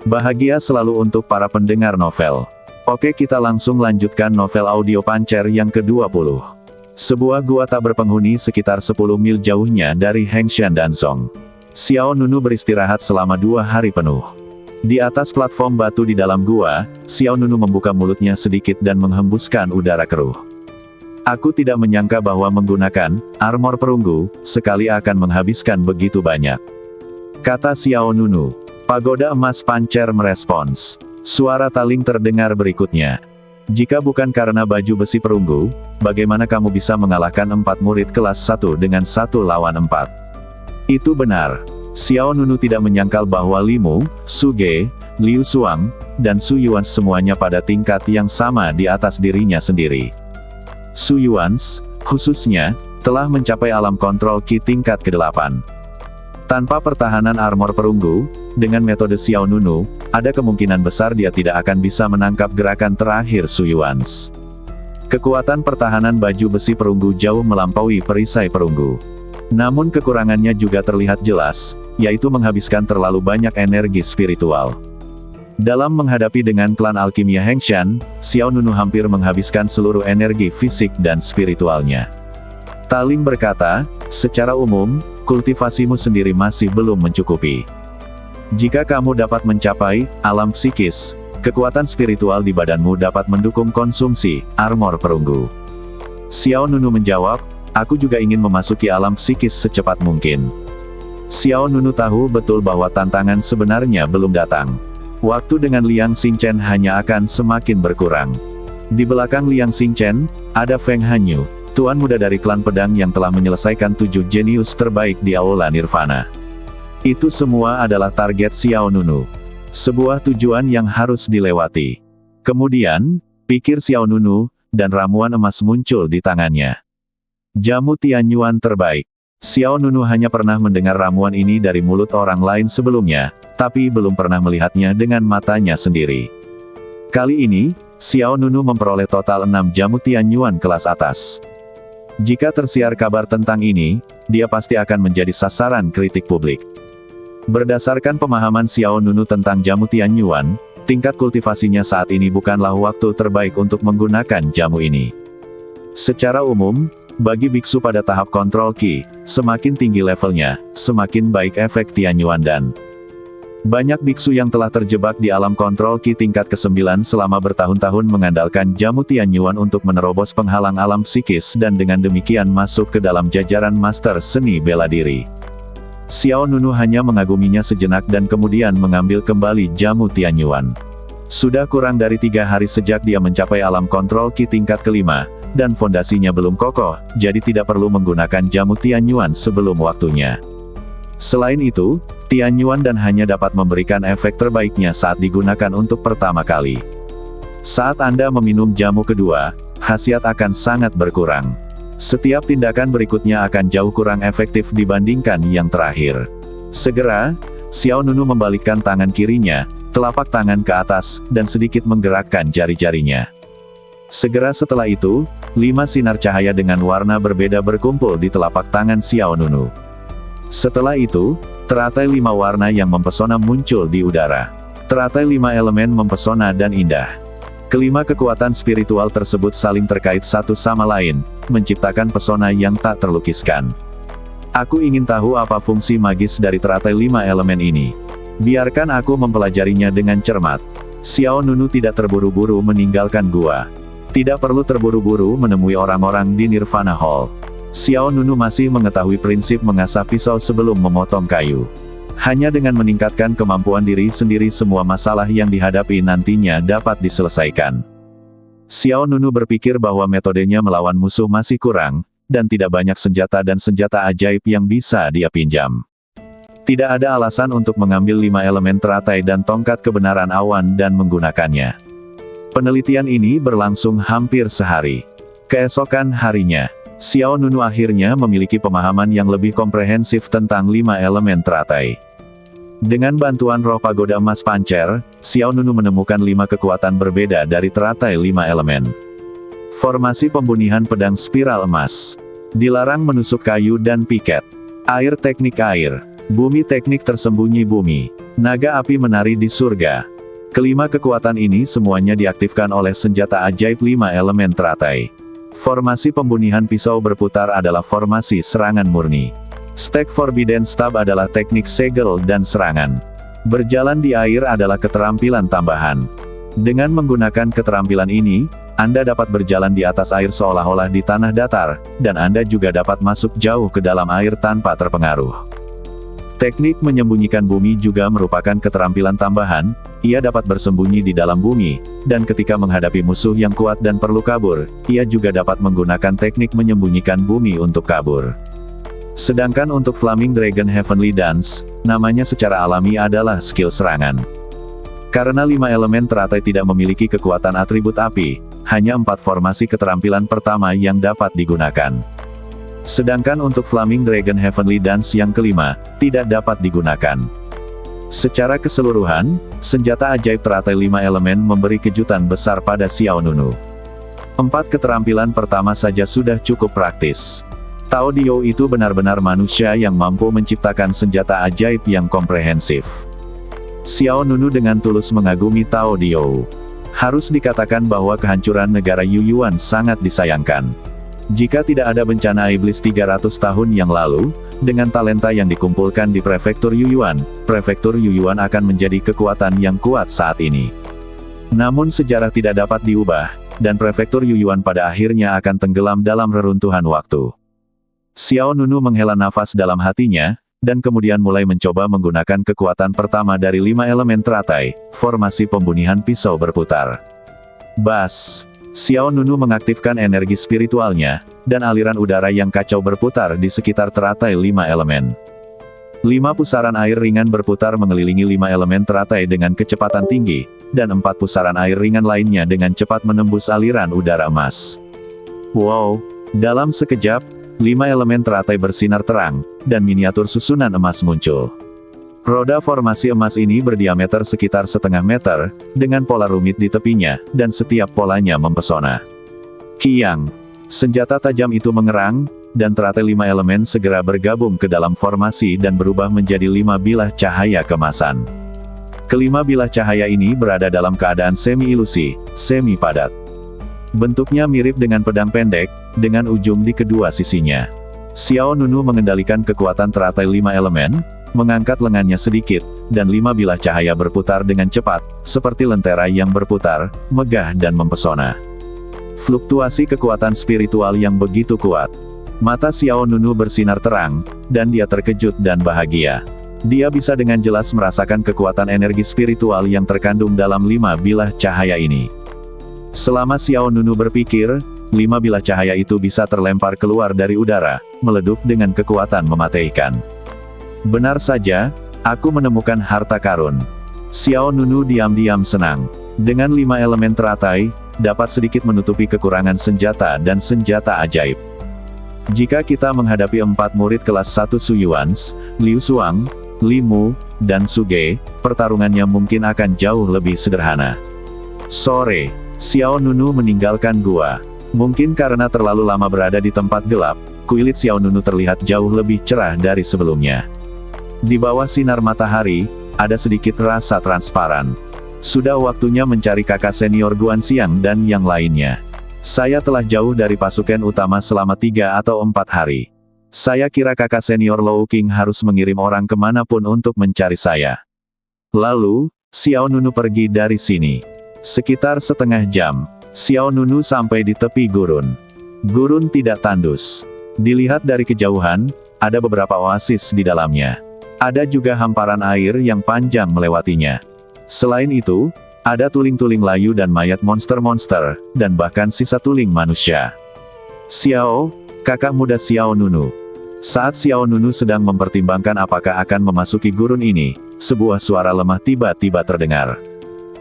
Bahagia selalu untuk para pendengar novel. Oke, kita langsung lanjutkan novel audio Pancer yang ke-20. Sebuah gua tak berpenghuni sekitar 10 mil jauhnya dari Hengshan dan Song. Xiao Nunu beristirahat selama 2 hari penuh. Di atas platform batu di dalam gua, Xiao Nunu membuka mulutnya sedikit dan menghembuskan udara keruh. Aku tidak menyangka bahwa menggunakan armor perunggu sekali akan menghabiskan begitu banyak, kata Xiao Nunu. Pagoda emas Pancer merespons. Suara taling terdengar berikutnya. Jika bukan karena baju besi perunggu, bagaimana kamu bisa mengalahkan 4 murid kelas 1 dengan 1 lawan 4? Itu benar. Xiao Nunu tidak menyangkal bahwa Limu, Suge, Liu Xuang, dan Su Yuan semuanya pada tingkat yang sama di atas dirinya sendiri. Su Yuan, khususnya, telah mencapai alam kontrol Qi tingkat ke-8. Tanpa pertahanan armor perunggu, dengan metode Xiao Nunu, ada kemungkinan besar dia tidak akan bisa menangkap gerakan terakhir Su Yuan. Kekuatan pertahanan baju besi perunggu jauh melampaui perisai perunggu. Namun kekurangannya juga terlihat jelas, yaitu menghabiskan terlalu banyak energi spiritual. Dalam menghadapi dengan klan alkimia Hengshan, Xiao Nunu hampir menghabiskan seluruh energi fisik dan spiritualnya. Taling berkata, secara umum, kultivasimu sendiri masih belum mencukupi. Jika kamu dapat mencapai alam psikis, kekuatan spiritual di badanmu dapat mendukung konsumsi armor perunggu. Xiao Nunu menjawab, aku juga ingin memasuki alam psikis secepat mungkin. Xiao Nunu tahu betul bahwa tantangan sebenarnya belum datang. Waktu dengan Liang Xingchen hanya akan semakin berkurang. Di belakang Liang Xingchen, ada Feng Hanyu, tuan muda dari klan pedang yang telah menyelesaikan 7 jenius terbaik di Aula Nirvana. Itu semua adalah target Xiao Nunu. Sebuah tujuan yang harus dilewati. Kemudian, pikir Xiao Nunu, dan ramuan emas muncul di tangannya. Jamu Tianyuan terbaik. Xiao Nunu hanya pernah mendengar ramuan ini dari mulut orang lain sebelumnya, tapi belum pernah melihatnya dengan matanya sendiri. Kali ini, Xiao Nunu memperoleh total 6 jamu Tianyuan kelas atas. Jika tersiar kabar tentang ini, dia pasti akan menjadi sasaran kritik publik. Berdasarkan pemahaman Xiao Nunu tentang jamu Tianyuan, tingkat kultivasinya saat ini bukanlah waktu terbaik untuk menggunakan jamu ini. Secara umum, bagi biksu pada tahap kontrol Qi, semakin tinggi levelnya, semakin baik efek Tianyuan dan banyak biksu yang telah terjebak di alam kontrol Qi tingkat ke-9 selama bertahun-tahun mengandalkan jamu Tianyuan untuk menerobos penghalang alam psikis dan dengan demikian masuk ke dalam jajaran master seni bela diri. Xiao Nunu hanya mengaguminya sejenak dan kemudian mengambil kembali jamu Tianyuan. Sudah kurang dari 3 hari sejak dia mencapai alam kontrol Qi tingkat ke-5, dan fondasinya belum kokoh, jadi tidak perlu menggunakan jamu Tianyuan sebelum waktunya. Selain itu, Tianyuan dan hanya dapat memberikan efek terbaiknya saat digunakan untuk pertama kali. Saat Anda meminum jamu kedua, khasiat akan sangat berkurang. Setiap tindakan berikutnya akan jauh kurang efektif dibandingkan yang terakhir. Segera, Xiao Nunu membalikkan tangan kirinya, telapak tangan ke atas, dan sedikit menggerakkan jari-jarinya. Segera setelah itu, 5 sinar cahaya dengan warna berbeda berkumpul di telapak tangan Xiao Nunu. Setelah itu, teratai 5 warna yang mempesona muncul di udara. Teratai 5 elemen mempesona dan indah. Kelima kekuatan spiritual tersebut saling terkait satu sama lain, menciptakan pesona yang tak terlukiskan. Aku ingin tahu apa fungsi magis dari teratai 5 elemen ini. Biarkan aku mempelajarinya dengan cermat. Xiao Nunu tidak terburu-buru meninggalkan gua. Tidak perlu terburu-buru menemui orang-orang di Nirvana Hall. Xiao Nunu masih mengetahui prinsip mengasah pisau sebelum memotong kayu. Hanya dengan meningkatkan kemampuan diri sendiri semua masalah yang dihadapi nantinya dapat diselesaikan. Xiao Nunu berpikir bahwa metodenya melawan musuh masih kurang, dan tidak banyak senjata dan senjata ajaib yang bisa dia pinjam. Tidak ada alasan untuk mengambil 5 elemen teratai dan tongkat kebenaran awan dan menggunakannya. Penelitian ini berlangsung hampir sehari. Keesokan harinya, Xiao Nunu akhirnya memiliki pemahaman yang lebih komprehensif tentang 5 elemen teratai. Dengan bantuan roh pagoda emas Pancer, Xiao Nunu menemukan 5 kekuatan berbeda dari teratai 5 elemen. Formasi pembunihan pedang spiral emas. Dilarang menusuk kayu dan piket. Air teknik air. Bumi teknik tersembunyi bumi. Naga api menari di surga. Kelima kekuatan ini semuanya diaktifkan oleh senjata ajaib 5 elemen teratai. Formasi pembunihan pisau berputar adalah formasi serangan murni. Stack Forbidden Stab adalah teknik segel dan serangan. Berjalan di air adalah keterampilan tambahan. Dengan menggunakan keterampilan ini, Anda dapat berjalan di atas air seolah-olah di tanah datar, dan Anda juga dapat masuk jauh ke dalam air tanpa terpengaruh. Teknik menyembunyikan bumi juga merupakan keterampilan tambahan. Ia dapat bersembunyi di dalam bumi, dan ketika menghadapi musuh yang kuat dan perlu kabur, ia juga dapat menggunakan teknik menyembunyikan bumi untuk kabur. Sedangkan untuk Flaming Dragon Heavenly Dance, namanya secara alami adalah skill serangan. Karena 5 elemen teratai tidak memiliki kekuatan atribut api, hanya 4 formasi keterampilan pertama yang dapat digunakan. Sedangkan untuk Flaming Dragon Heavenly Dance yang kelima, tidak dapat digunakan. Secara keseluruhan, senjata ajaib teratai 5 elemen memberi kejutan besar pada Xiao Nunu. 4 keterampilan pertama saja sudah cukup praktis. Tao Dio itu benar-benar manusia yang mampu menciptakan senjata ajaib yang komprehensif. Xiao Nunu dengan tulus mengagumi Tao Dio. Harus dikatakan bahwa kehancuran negara Yuyuan sangat disayangkan. Jika tidak ada bencana iblis 300 tahun yang lalu, dengan talenta yang dikumpulkan di prefektur Yuyuan akan menjadi kekuatan yang kuat saat ini. Namun sejarah tidak dapat diubah, dan prefektur Yuyuan pada akhirnya akan tenggelam dalam reruntuhan waktu. Xiao Nunu menghela nafas dalam hatinya, dan kemudian mulai mencoba menggunakan kekuatan pertama dari 5 elemen teratai, formasi pembunihan pisau berputar. Bas! Xiao Nunu mengaktifkan energi spiritualnya, dan aliran udara yang kacau berputar di sekitar teratai 5 elemen. 5 pusaran air ringan berputar mengelilingi 5 elemen teratai dengan kecepatan tinggi, dan 4 pusaran air ringan lainnya dengan cepat menembus aliran udara emas. Wow! Dalam sekejap, 5 elemen teratai bersinar terang, dan miniatur susunan emas muncul. Roda formasi emas ini berdiameter sekitar setengah meter, dengan pola rumit di tepinya, dan setiap polanya mempesona. Kiang! Senjata tajam itu mengerang, dan teratai 5 elemen segera bergabung ke dalam formasi dan berubah menjadi 5 bilah cahaya kemasan. Kelima bilah cahaya ini berada dalam keadaan semi-ilusi, semi-padat. Bentuknya mirip dengan pedang pendek, dengan ujung di kedua sisinya. Xiao Nunu mengendalikan kekuatan teratai 5 elemen, mengangkat lengannya sedikit, dan 5 bilah cahaya berputar dengan cepat, seperti lentera yang berputar, megah dan mempesona. Fluktuasi kekuatan spiritual yang begitu kuat. Mata Xiao Nunu bersinar terang, dan dia terkejut dan bahagia. Dia bisa dengan jelas merasakan kekuatan energi spiritual yang terkandung dalam 5 bilah cahaya ini. Selama Xiao Nunu berpikir, 5 bilah cahaya itu bisa terlempar keluar dari udara, meleduk dengan kekuatan mematikan. Benar saja, aku menemukan harta karun. Xiao Nunu diam-diam senang. Dengan 5 elemen teratai, dapat sedikit menutupi kekurangan senjata dan senjata ajaib. Jika kita menghadapi 4 murid kelas 1 Suyuans, Liu Xuang, Li Mu, dan Su Ge, pertarungannya mungkin akan jauh lebih sederhana. Sore, Xiao Nunu meninggalkan gua. Mungkin karena terlalu lama berada di tempat gelap, kulit Xiao Nunu terlihat jauh lebih cerah dari sebelumnya. Di bawah sinar matahari, ada sedikit rasa transparan. Sudah waktunya mencari kakak senior Guanxiang dan yang lainnya. Saya telah jauh dari pasukan utama selama 3 atau 4 hari. Saya kira kakak senior Lou Qing harus mengirim orang kemanapun untuk mencari saya. Lalu, Xiao Nunu pergi dari sini. Sekitar setengah jam, Xiao Nunu sampai di tepi gurun. Gurun tidak tandus. Dilihat dari kejauhan, ada beberapa oasis di dalamnya. Ada juga hamparan air yang panjang melewatinya. Selain itu, ada tuling-tuling layu dan mayat monster-monster, dan bahkan sisa tuling manusia. Xiao, kakak muda Xiao Nunu. Saat Xiao Nunu sedang mempertimbangkan apakah akan memasuki gurun ini, sebuah suara lemah tiba-tiba terdengar.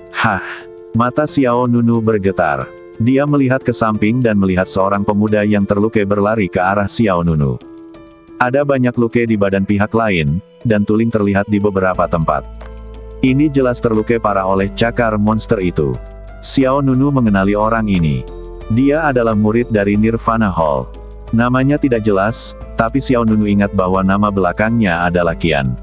Hah! Mata Xiao Nunu bergetar. Dia melihat ke samping dan melihat seorang pemuda yang terluka berlari ke arah Xiao Nunu. Ada banyak luka di badan pihak lain, dan tuling terlihat di beberapa tempat. Ini jelas terluka parah oleh cakar monster itu. Xiao Nunu mengenali orang ini. Dia adalah murid dari Nirvana Hall. Namanya tidak jelas, tapi Xiao Nunu ingat bahwa nama belakangnya adalah Qian.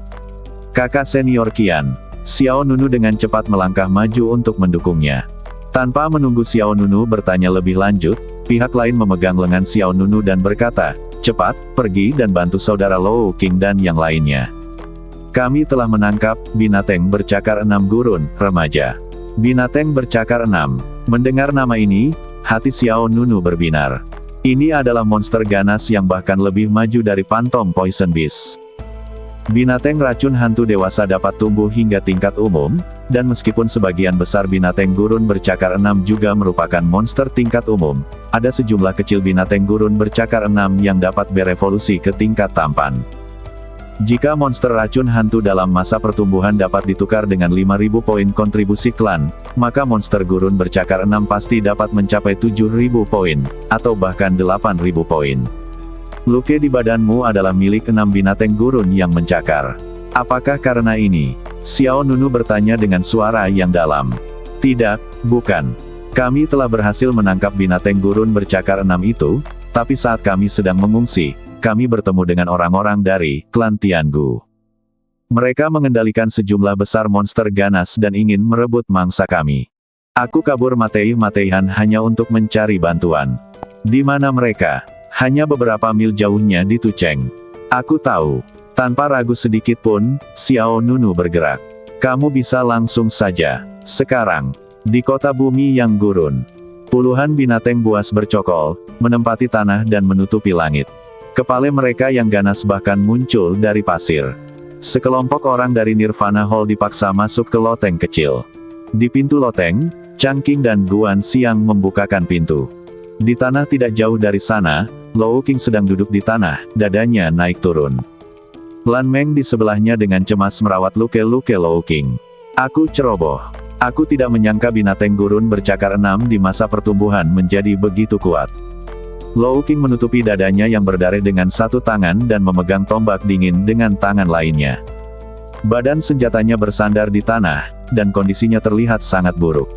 Kakak senior Qian, Xiao Nunu dengan cepat melangkah maju untuk mendukungnya. Tanpa menunggu Xiao Nunu bertanya lebih lanjut, pihak lain memegang lengan Xiao Nunu dan berkata, "Cepat, pergi dan bantu saudara Lou King dan yang lainnya. Kami telah menangkap binatang bercakar 6 gurun, remaja." Binatang bercakar 6. Mendengar nama ini, hati Xiao Nunu berbinar. Ini adalah monster ganas yang bahkan lebih maju dari Phantom Poison Beast. Binatang racun hantu dewasa dapat tumbuh hingga tingkat umum, dan meskipun sebagian besar binatang gurun bercakar 6 juga merupakan monster tingkat umum, ada sejumlah kecil binatang gurun bercakar 6 yang dapat berevolusi ke tingkat tampan. Jika monster racun hantu dalam masa pertumbuhan dapat ditukar dengan 5.000 poin kontribusi klan, maka monster gurun bercakar 6 pasti dapat mencapai 7.000 poin, atau bahkan 8.000 poin. Luke di badanmu adalah milik 6 binatang gurun yang mencakar. Apakah karena ini? Xiao Nunu bertanya dengan suara yang dalam. Tidak, bukan. Kami telah berhasil menangkap binatang gurun bercakar 6 itu, tapi saat kami sedang mengungsi, kami bertemu dengan orang-orang dari klan Tiangu. Mereka mengendalikan sejumlah besar monster ganas dan ingin merebut mangsa kami. Aku kabur matei-mateihan hanya untuk mencari bantuan. Di mana mereka? Hanya beberapa mil jauhnya di Tucheng. Aku tahu. Tanpa ragu sedikit pun, Xiao Nunu bergerak. Kamu bisa langsung saja. Sekarang, di kota bumi yang gurun, puluhan binatang buas bercokol, menempati tanah dan menutupi langit. Kepala mereka yang ganas bahkan muncul dari pasir. Sekelompok orang dari Nirvana Hall dipaksa masuk ke loteng kecil. Di pintu loteng, Changqing dan Guan Xiang membukakan pintu. Di tanah tidak jauh dari sana, Lou King sedang duduk di tanah, dadanya naik turun. Lan Meng di sebelahnya dengan cemas merawat luka-luka Lou King. Aku ceroboh. Aku tidak menyangka binatang gurun bercakar 6 di masa pertumbuhan menjadi begitu kuat. Lou King menutupi dadanya yang berdarah dengan satu tangan dan memegang tombak dingin dengan tangan lainnya. Badan senjatanya bersandar di tanah, dan kondisinya terlihat sangat buruk.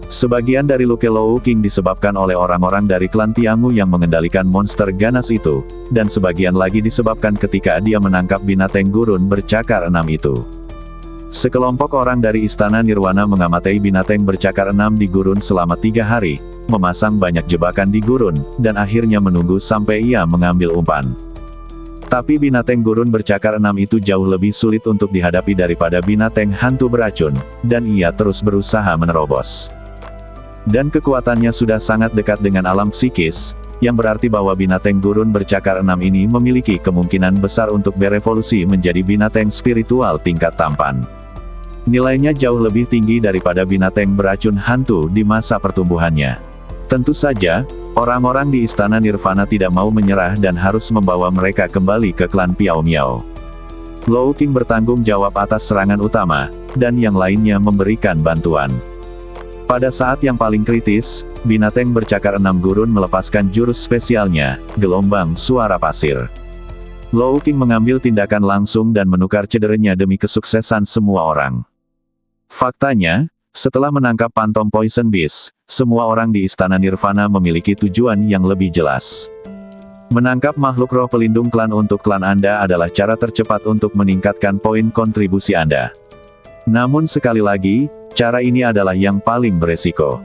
Sebagian dari luka Lou King disebabkan oleh orang-orang dari klan Tiangu yang mengendalikan monster ganas itu, dan sebagian lagi disebabkan ketika dia menangkap binatang gurun bercakar 6 itu. Sekelompok orang dari Istana Nirwana mengamati binatang bercakar 6 di gurun selama 3 hari, memasang banyak jebakan di gurun, dan akhirnya menunggu sampai ia mengambil umpan. Tapi binatang gurun bercakar 6 itu jauh lebih sulit untuk dihadapi daripada binatang hantu beracun, dan ia terus berusaha menerobos. Dan kekuatannya sudah sangat dekat dengan alam psikis, yang berarti bahwa binatang gurun bercakar 6 ini memiliki kemungkinan besar untuk berevolusi menjadi binatang spiritual tingkat tampan. Nilainya jauh lebih tinggi daripada binatang beracun hantu di masa pertumbuhannya. Tentu saja, orang-orang di Istana Nirvana tidak mau menyerah dan harus membawa mereka kembali ke klan Piao Miao. Lou King bertanggung jawab atas serangan utama, dan yang lainnya memberikan bantuan. Pada saat yang paling kritis, binatang bercakar 6 gurun melepaskan jurus spesialnya, gelombang suara pasir. Lou King mengambil tindakan langsung dan menukar cederanya demi kesuksesan semua orang. Faktanya, setelah menangkap Phantom Poison Beast, semua orang di Istana Nirvana memiliki tujuan yang lebih jelas. Menangkap makhluk roh pelindung klan untuk klan Anda adalah cara tercepat untuk meningkatkan poin kontribusi Anda. Namun sekali lagi, cara ini adalah yang paling beresiko.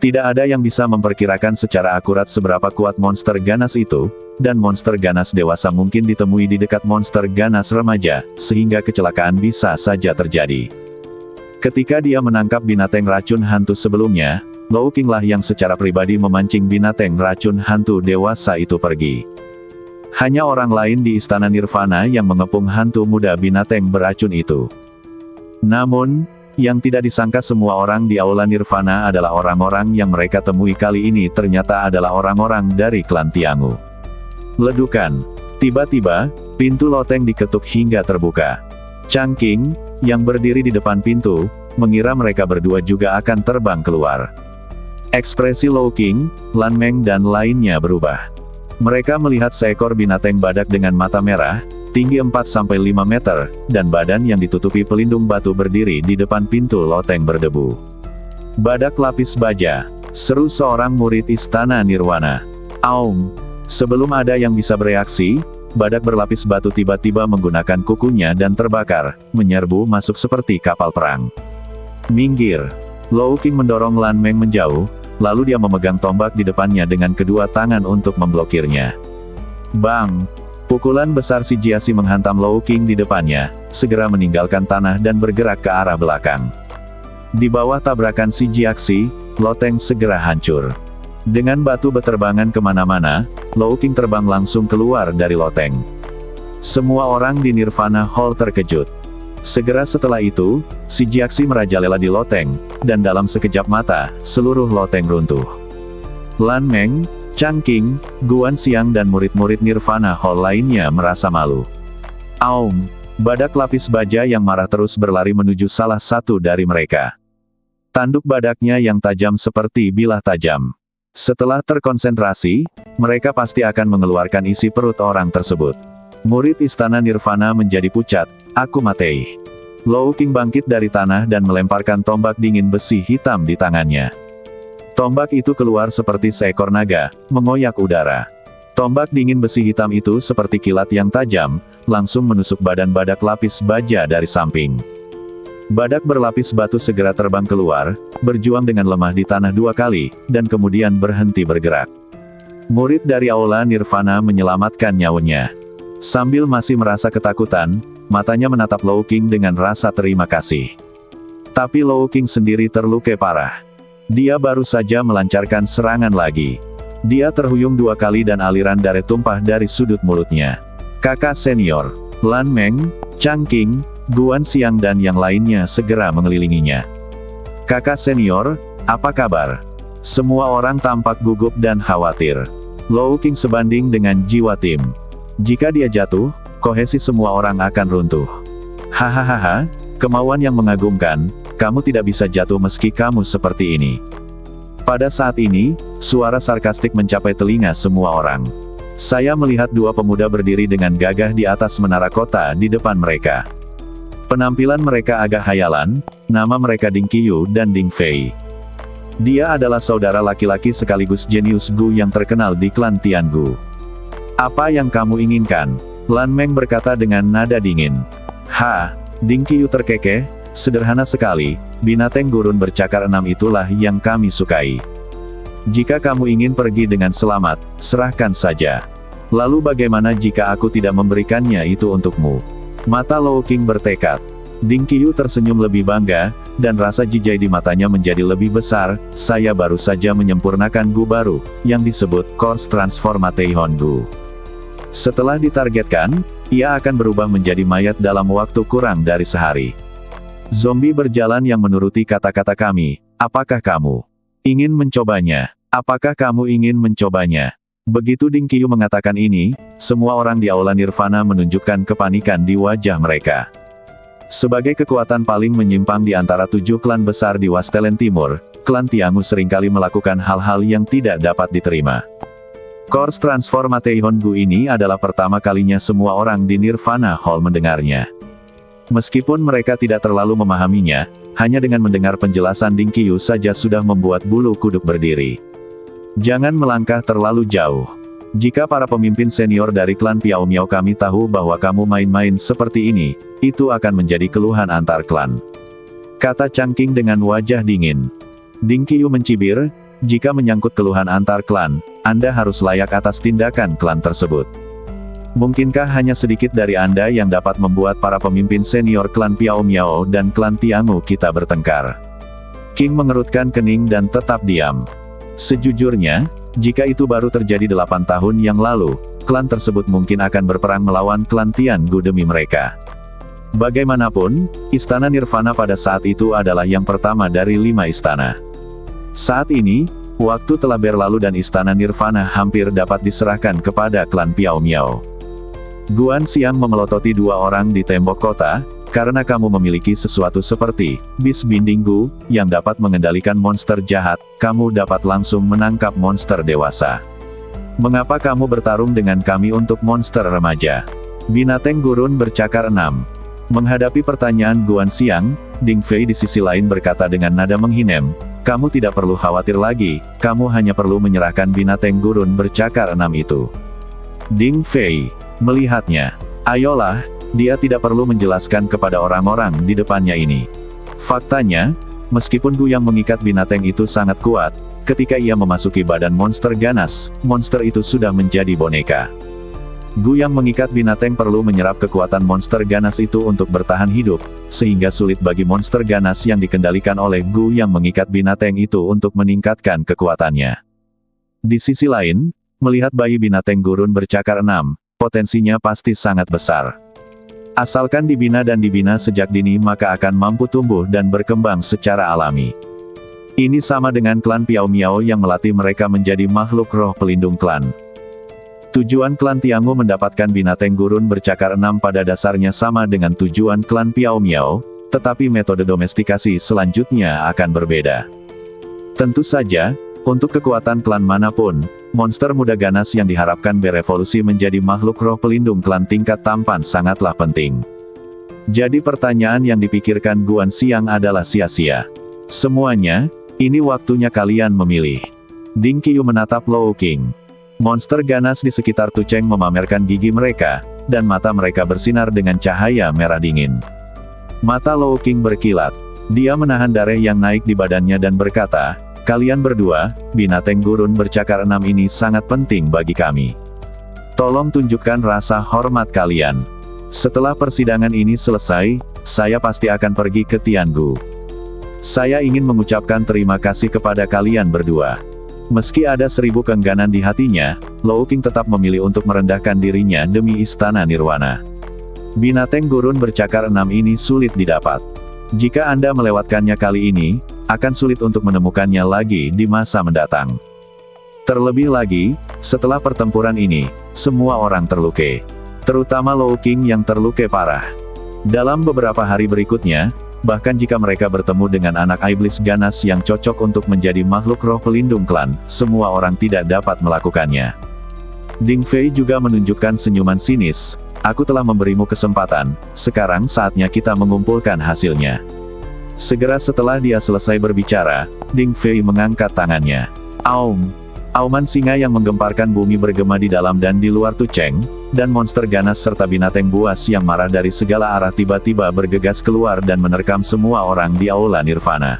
Tidak ada yang bisa memperkirakan secara akurat seberapa kuat monster ganas itu, dan monster ganas dewasa mungkin ditemui di dekat monster ganas remaja, sehingga kecelakaan bisa saja terjadi. Ketika dia menangkap binatang racun hantu sebelumnya, Lou King lah yang secara pribadi memancing binatang racun hantu dewasa itu pergi. Hanya orang lain di Istana Nirvana yang mengepung hantu muda binatang beracun itu. Namun, yang tidak disangka semua orang di Aula Nirvana adalah orang-orang yang mereka temui kali ini ternyata adalah orang-orang dari klan Tiangu. Ledukan. Tiba-tiba, pintu loteng diketuk hingga terbuka. Changqing, yang berdiri di depan pintu, mengira mereka berdua juga akan terbang keluar. Ekspresi Lou King, Lan Meng dan lainnya berubah. Mereka melihat seekor binatang badak dengan mata merah, tinggi 4-5 meter, dan badan yang ditutupi pelindung batu berdiri di depan pintu loteng berdebu. Badak lapis baja, seru seorang murid Istana Nirwana. Aum! Sebelum ada yang bisa bereaksi, badak berlapis batu tiba-tiba menggunakan kukunya dan terbakar, menyerbu masuk seperti kapal perang. Minggir! Lou King mendorong Lan Meng menjauh, lalu dia memegang tombak di depannya dengan kedua tangan untuk memblokirnya. Bang! Pukulan besar si Jiaxi menghantam Lou King di depannya, segera meninggalkan tanah dan bergerak ke arah belakang. Di bawah tabrakan si Jiaxi, loteng segera hancur. Dengan batu beterbangan kemana-mana, Lou King terbang langsung keluar dari loteng. Semua orang di Nirvana Hall terkejut. Segera setelah itu, si Jiaxi merajalela di loteng, dan dalam sekejap mata, seluruh loteng runtuh. Lan Meng, Chang Qing, Guan Xiang dan murid-murid Nirvana Hall lainnya merasa malu. Aum! Badak lapis baja yang marah terus berlari menuju salah satu dari mereka. Tanduk badaknya yang tajam seperti bilah tajam. Setelah terkonsentrasi, mereka pasti akan mengeluarkan isi perut orang tersebut. Murid Istana Nirvana menjadi pucat, aku matei. Lou King bangkit dari tanah dan melemparkan tombak dingin besi hitam di tangannya. Tombak itu keluar seperti seekor naga, mengoyak udara. Tombak dingin besi hitam itu seperti kilat yang tajam, langsung menusuk badan badak lapis baja dari samping. Badak berlapis batu segera terbang keluar, berjuang dengan lemah di tanah 2 kali, dan kemudian berhenti bergerak. Murid dari Aula Nirvana menyelamatkan nyawanya. Sambil masih merasa ketakutan, matanya menatap Lou King dengan rasa terima kasih. Tapi Lou King sendiri terluka parah. Dia baru saja melancarkan serangan lagi. Dia terhuyung 2 kali dan aliran darah tumpah dari sudut mulutnya. Kakak senior, Lan Meng, Chang Qing, Guan Xiang dan yang lainnya segera mengelilinginya. Kakak senior, apa kabar? Semua orang tampak gugup dan khawatir. Lou King sebanding dengan jiwa tim. Jika dia jatuh, kohesi semua orang akan runtuh. Hahaha, kemauan yang mengagumkan, kamu tidak bisa jatuh meski kamu seperti ini. Pada saat ini, suara sarkastik mencapai telinga semua orang. Saya melihat 2 pemuda berdiri dengan gagah di atas menara kota di depan mereka. Penampilan mereka agak hayalan, nama mereka Ding Qiyu dan Ding Fei. Dia adalah saudara laki-laki sekaligus jenius Gu yang terkenal di klan Tiangu. Apa yang kamu inginkan? Lan Meng berkata dengan nada dingin. Ding Qiyu terkekeh, sederhana sekali, binatang gurun bercakar 6 itulah yang kami sukai. Jika kamu ingin pergi dengan selamat, serahkan saja. Lalu bagaimana jika aku tidak memberikannya itu untukmu? Mata Lou King bertekad. Ding Qiyu tersenyum lebih bangga, dan rasa jijai di matanya menjadi lebih besar. Saya baru saja menyempurnakan Gu baru, yang disebut Course Transformation Gu. Setelah ditargetkan, ia akan berubah menjadi mayat dalam waktu kurang dari sehari. Zombie berjalan yang menuruti kata-kata kami, apakah kamu ingin mencobanya? Apakah kamu ingin mencobanya? Begitu Ding Qiyu mengatakan ini, semua orang di Aula Nirvana menunjukkan kepanikan di wajah mereka. Sebagai kekuatan paling menyimpang di antara 7 klan besar di Wastelen Timur, klan Tiangu seringkali melakukan hal-hal yang tidak dapat diterima. Course Transformation Gu ini adalah pertama kalinya semua orang di Nirvana Hall mendengarnya. Meskipun mereka tidak terlalu memahaminya, hanya dengan mendengar penjelasan Ding Qiyu saja sudah membuat bulu kuduk berdiri. Jangan melangkah terlalu jauh. Jika para pemimpin senior dari klan Piao Miao kami tahu bahwa kamu main-main seperti ini, itu akan menjadi keluhan antar klan. Kata Chang Qing dengan wajah dingin. Ding Qiyu mencibir, jika menyangkut keluhan antar klan, Anda harus layak atas tindakan klan tersebut. Mungkinkah hanya sedikit dari Anda yang dapat membuat para pemimpin senior klan Piao Miao dan klan Tiangu kita bertengkar? King mengerutkan kening dan tetap diam. Sejujurnya, jika itu baru terjadi 8 tahun yang lalu, klan tersebut mungkin akan berperang melawan klan Tiangu demi mereka. Bagaimanapun, Istana Nirvana pada saat itu adalah yang pertama dari 5 istana. Saat ini, waktu telah berlalu dan Istana Nirvana hampir dapat diserahkan kepada klan Piao Miao. Guan Xiang memelototi 2 orang di tembok kota, karena kamu memiliki sesuatu seperti bis binding Gu, yang dapat mengendalikan monster jahat, kamu dapat langsung menangkap monster dewasa. Mengapa kamu bertarung dengan kami untuk monster remaja? Binatang gurun bercakar 6. Menghadapi pertanyaan Guan Xiang, Ding Fei di sisi lain berkata dengan nada menghinem, kamu tidak perlu khawatir lagi, kamu hanya perlu menyerahkan binatang gurun bercakar 6 itu. Ding Fei, Melihatnya, ayolah, dia tidak perlu menjelaskan kepada orang-orang di depannya ini. Faktanya, meskipun Gu yang mengikat binatang itu sangat kuat, ketika ia memasuki badan monster ganas, monster itu sudah menjadi boneka. Gu yang mengikat binatang perlu menyerap kekuatan monster ganas itu untuk bertahan hidup, sehingga sulit bagi monster ganas yang dikendalikan oleh Gu yang mengikat binatang itu untuk meningkatkan kekuatannya. Di sisi lain, melihat bayi binatang gurun bercakar 6, potensinya pasti sangat besar. Asalkan dibina dan dibina sejak dini maka akan mampu tumbuh dan berkembang secara alami. Ini sama dengan klan Piao Miao yang melatih mereka menjadi makhluk roh pelindung klan. Tujuan klan Tiangu mendapatkan binatang gurun bercakar 6 pada dasarnya sama dengan tujuan klan Piao Miao, tetapi metode domestikasi selanjutnya akan berbeda. Tentu saja, untuk kekuatan klan manapun, monster muda ganas yang diharapkan berevolusi menjadi makhluk roh pelindung klan tingkat tampan sangatlah penting. Jadi pertanyaan yang dipikirkan Guan Xiang adalah sia-sia. Semuanya, ini waktunya kalian memilih. Ding Qiyu menatap Lou Qing. Monster ganas di sekitar Tucheng memamerkan gigi mereka, dan mata mereka bersinar dengan cahaya merah dingin. Mata Lou Qing berkilat. Dia menahan darah yang naik di badannya dan berkata, "Kalian berdua, binatang gurun bercakar 6 ini sangat penting bagi kami. Tolong tunjukkan rasa hormat kalian. Setelah persidangan ini selesai, saya pasti akan pergi ke Tiangu. Saya ingin mengucapkan terima kasih kepada kalian berdua." Meski ada 1000 keengganan di hatinya, Lou Qing tetap memilih untuk merendahkan dirinya demi istana nirwana. Binatang gurun bercakar 6 ini sulit didapat. Jika Anda melewatkannya kali ini, akan sulit untuk menemukannya lagi di masa mendatang. Terlebih lagi, setelah pertempuran ini, semua orang terluka. Terutama Lou Qing yang terluka parah. Dalam beberapa hari berikutnya, bahkan jika mereka bertemu dengan anak iblis ganas yang cocok untuk menjadi makhluk roh pelindung klan, semua orang tidak dapat melakukannya. Ding Fei juga menunjukkan senyuman sinis, "Aku telah memberimu kesempatan, sekarang saatnya kita mengumpulkan hasilnya." Segera setelah dia selesai berbicara, Ding Fei mengangkat tangannya. Aum! Auman singa yang menggemparkan bumi bergema di dalam dan di luar Tucheng, dan monster ganas serta binatang buas yang marah dari segala arah tiba-tiba bergegas keluar dan menerkam semua orang di Aula Nirvana.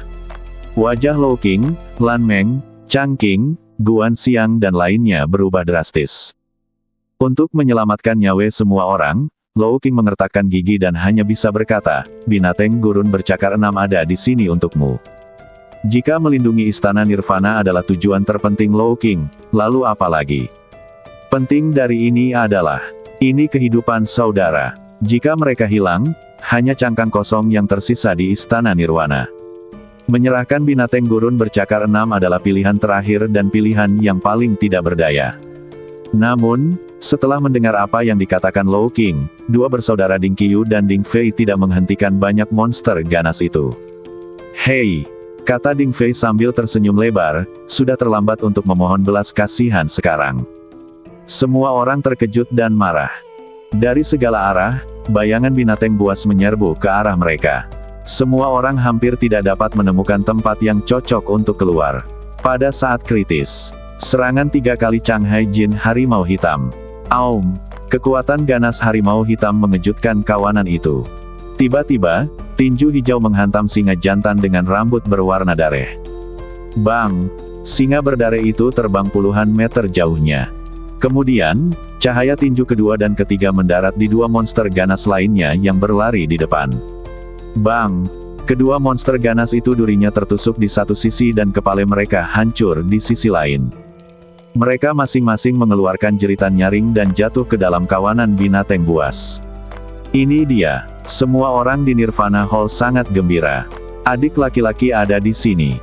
Wajah Lou Qing, Lan Meng, Chang Qing, Guan Xiang dan lainnya berubah drastis. Untuk menyelamatkan nyawa semua orang, Lou Qing mengertakkan gigi dan hanya bisa berkata, "Binatang gurun bercakar 6 ada di sini untukmu." Jika melindungi istana nirvana adalah tujuan terpenting Lou Qing, lalu apa lagi? Penting dari ini adalah, ini kehidupan saudara. Jika mereka hilang, hanya cangkang kosong yang tersisa di istana nirwana. Menyerahkan binatang gurun bercakar 6 adalah pilihan terakhir dan pilihan yang paling tidak berdaya. Namun, setelah mendengar apa yang dikatakan Lou Qing, dua bersaudara Ding Qiyu dan Ding Fei tidak menghentikan banyak monster ganas itu. "Hei," kata Ding Fei sambil tersenyum lebar, "sudah terlambat untuk memohon belas kasihan sekarang." Semua orang terkejut dan marah. Dari segala arah, bayangan binatang buas menyerbu ke arah mereka. Semua orang hampir tidak dapat menemukan tempat yang cocok untuk keluar. Pada saat kritis, serangan 3 kali Changhai Jin Harimau Hitam. Aum! Kekuatan ganas harimau hitam mengejutkan kawanan itu. Tiba-tiba, tinju hijau menghantam singa jantan dengan rambut berwarna darah. Bang! Singa berdarah itu terbang puluhan meter jauhnya. Kemudian, cahaya tinju kedua dan ketiga mendarat di dua monster ganas lainnya yang berlari di depan. Bang! Kedua monster ganas itu durinya tertusuk di satu sisi dan kepala mereka hancur di sisi lain. Mereka masing-masing mengeluarkan jeritan nyaring dan jatuh ke dalam kawanan binatang buas. Ini dia. Semua orang di Nirvana Hall sangat gembira. Adik laki-laki ada di sini.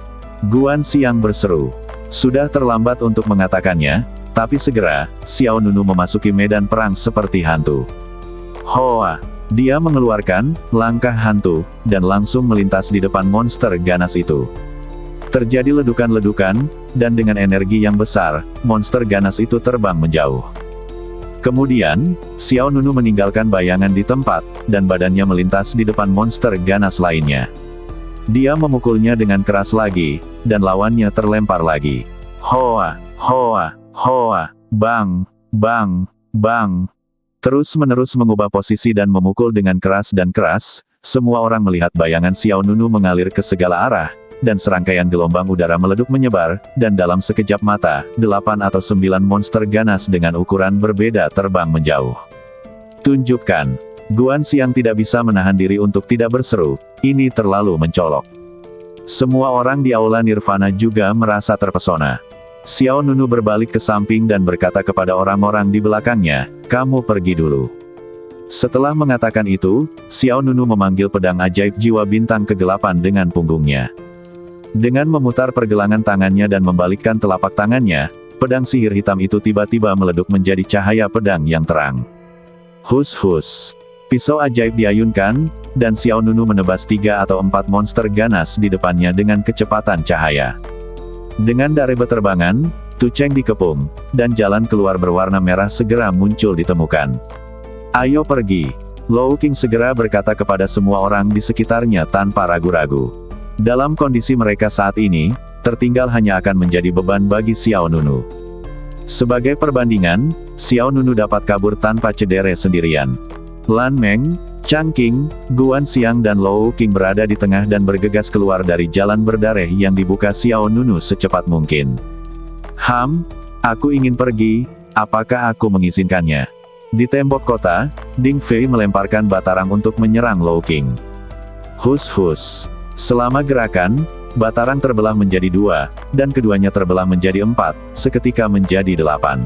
Guan Xiang berseru. Sudah terlambat untuk mengatakannya, tapi segera, Xiao Nunu memasuki medan perang seperti hantu. Hoa! Dia mengeluarkan langkah hantu, dan langsung melintas di depan monster ganas itu. Terjadi ledukan-ledukan, dan dengan energi yang besar, monster ganas itu terbang menjauh. Kemudian, Xiao Nunu meninggalkan bayangan di tempat, dan badannya melintas di depan monster ganas lainnya. Dia memukulnya dengan keras lagi, dan lawannya terlempar lagi. Hoa! Hoa! Hoa! Bang! Bang! Bang! terus-menerus mengubah posisi dan memukul dengan keras dan keras. Semua orang melihat bayangan Xiao Nunu mengalir ke segala arah, dan serangkaian gelombang udara meleduk menyebar, dan dalam sekejap mata, 8 atau 9 monster ganas dengan ukuran berbeda terbang menjauh. Tunjukkan. Guan Xiang tidak bisa menahan diri untuk tidak berseru, ini terlalu mencolok. Semua orang di aula Nirvana juga merasa terpesona. Xiao Nunu berbalik ke samping dan berkata kepada orang-orang di belakangnya, kamu pergi dulu. Setelah mengatakan itu, Xiao Nunu memanggil pedang ajaib jiwa bintang kegelapan dengan punggungnya. Dengan memutar pergelangan tangannya dan membalikkan telapak tangannya, pedang sihir hitam itu tiba-tiba meleduk menjadi cahaya pedang yang terang. Hus-hus. Pisau ajaib diayunkan, dan Xiao Nunu menebas 3 atau 4 monster ganas di depannya dengan kecepatan cahaya. Dengan dare beterbangan, Tu Cheng dikepung, dan jalan keluar berwarna merah segera muncul ditemukan. Ayo pergi. Lou King segera berkata kepada semua orang di sekitarnya tanpa ragu-ragu. Dalam kondisi mereka saat ini, tertinggal hanya akan menjadi beban bagi Xiao Nunu. Sebagai perbandingan, Xiao Nunu dapat kabur tanpa cedera sendirian. Lan Meng, Chang Qing, Guan Xiang dan Lou King berada di tengah dan bergegas keluar dari jalan berdarah yang dibuka Xiao Nunu secepat mungkin. Aku ingin pergi, apakah aku mengizinkannya? Di tembok kota, Ding Fei melemparkan batarang untuk menyerang Lou King. Hus-hus. Selama gerakan, batarang terbelah menjadi 2, dan keduanya terbelah menjadi 4, seketika menjadi 8.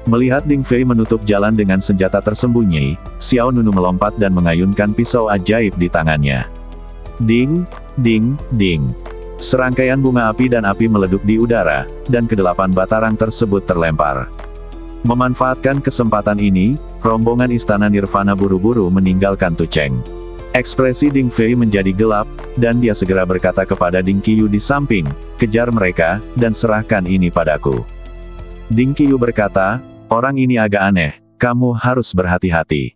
Melihat Ding Fei menutup jalan dengan senjata tersembunyi, Xiao Nunu melompat dan mengayunkan pisau ajaib di tangannya. Ding, ding, ding. Serangkaian bunga api dan api meleduk di udara, dan ke-8 batarang tersebut terlempar. Memanfaatkan kesempatan ini, rombongan istana Nirvana buru-buru meninggalkan Tu Cheng. Ekspresi Ding Fei menjadi gelap, dan dia segera berkata kepada Ding Qiyu di samping, kejar mereka, dan serahkan ini padaku. Ding Qiyu berkata, orang ini agak aneh, kamu harus berhati-hati.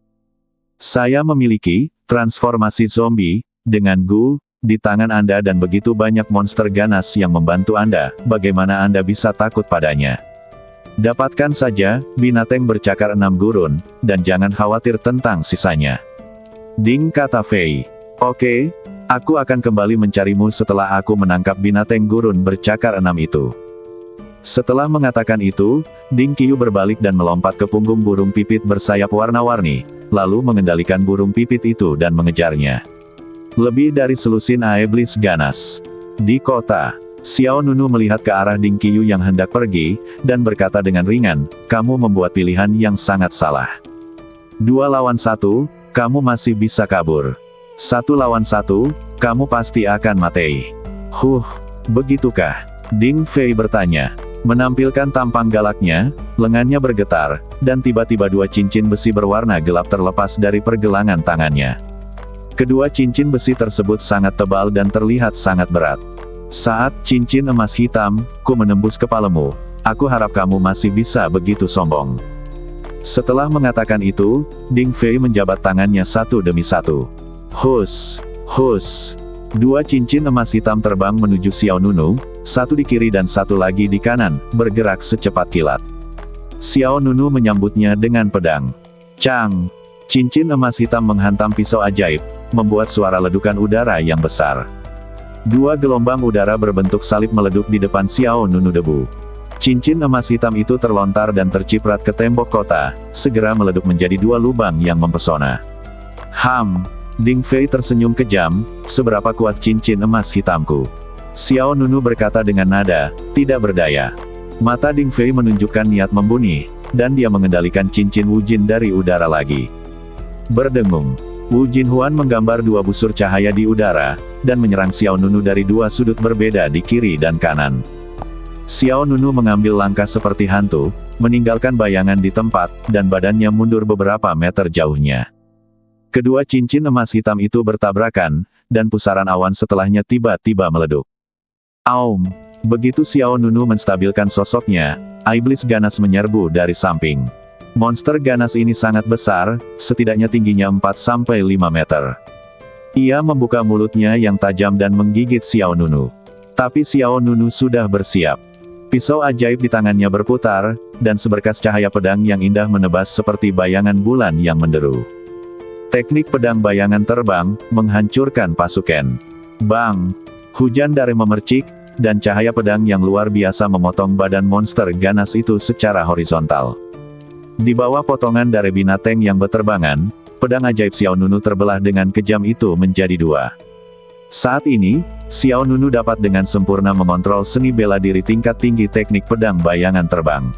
Saya memiliki transformasi zombie dengan Gu di tangan Anda dan begitu banyak monster ganas yang membantu Anda, bagaimana Anda bisa takut padanya? Dapatkan saja binatang bercakar 6 gurun, dan jangan khawatir tentang sisanya. Ding, kata Fei. Oke, aku akan kembali mencarimu setelah aku menangkap binatang gurun bercakar 6 itu. Setelah mengatakan itu, Ding Qiyu berbalik dan melompat ke punggung burung pipit bersayap warna-warni, lalu mengendalikan burung pipit itu dan mengejarnya. Lebih dari selusin iblis ganas. Di kota, Xiao Nunu melihat ke arah Ding Qiyu yang hendak pergi, dan berkata dengan ringan, kamu membuat pilihan yang sangat salah. 2 lawan 1, kamu masih bisa kabur. 1 lawan 1, kamu pasti akan mati. Begitukah? Ding Fei bertanya. Menampilkan tampang galaknya, lengannya bergetar, dan tiba-tiba 2 cincin besi berwarna gelap terlepas dari pergelangan tangannya. Kedua cincin besi tersebut sangat tebal dan terlihat sangat berat. Saat cincin emas hitam, ku menembus kepalamu, aku harap kamu masih bisa begitu sombong. Setelah mengatakan itu, Ding Fei menjabat tangannya satu demi satu. Hus. 2 cincin emas hitam terbang menuju Xiao Nunu, satu di kiri dan satu lagi di kanan, bergerak secepat kilat. Xiao Nunu menyambutnya dengan pedang. Cang! Cincin emas hitam menghantam pisau ajaib, membuat suara ledukan udara yang besar. 2 gelombang udara berbentuk salib meleduk di depan Xiao Nunu debu. Cincin emas hitam itu terlontar dan terciprat ke tembok kota, segera meleduk menjadi 2 lubang yang mempesona. Ding Fei tersenyum kejam, seberapa kuat cincin emas hitamku? Xiao Nunu berkata dengan nada tidak berdaya. Mata Ding Fei menunjukkan niat membunuh, dan dia mengendalikan cincin Wujin dari udara lagi. Berdengung. Wu Jinhuan menggambar 2 busur cahaya di udara, dan menyerang Xiao Nunu dari 2 sudut berbeda di kiri dan kanan. Xiao Nunu mengambil langkah seperti hantu, meninggalkan bayangan di tempat, dan badannya mundur beberapa meter jauhnya. Kedua cincin emas hitam itu bertabrakan, dan pusaran awan setelahnya tiba-tiba meleduk. Aum! Begitu Xiao Nunu menstabilkan sosoknya, iblis ganas menyerbu dari samping. Monster ganas ini sangat besar, setidaknya tingginya 4-5 meter. Ia membuka mulutnya yang tajam dan menggigit Xiao Nunu. Tapi Xiao Nunu sudah bersiap. Pisau ajaib di tangannya berputar, dan seberkas cahaya pedang yang indah menebas seperti bayangan bulan yang menderu. Teknik pedang bayangan terbang, menghancurkan pasukan. Bang! Hujan dari memercik, dan cahaya pedang yang luar biasa memotong badan monster ganas itu secara horizontal. Di bawah potongan dari binatang yang berterbangan, pedang ajaib Xiao Nunu terbelah dengan kejam itu menjadi dua. Saat ini, Xiao Nunu dapat dengan sempurna mengontrol seni bela diri tingkat tinggi teknik pedang bayangan terbang.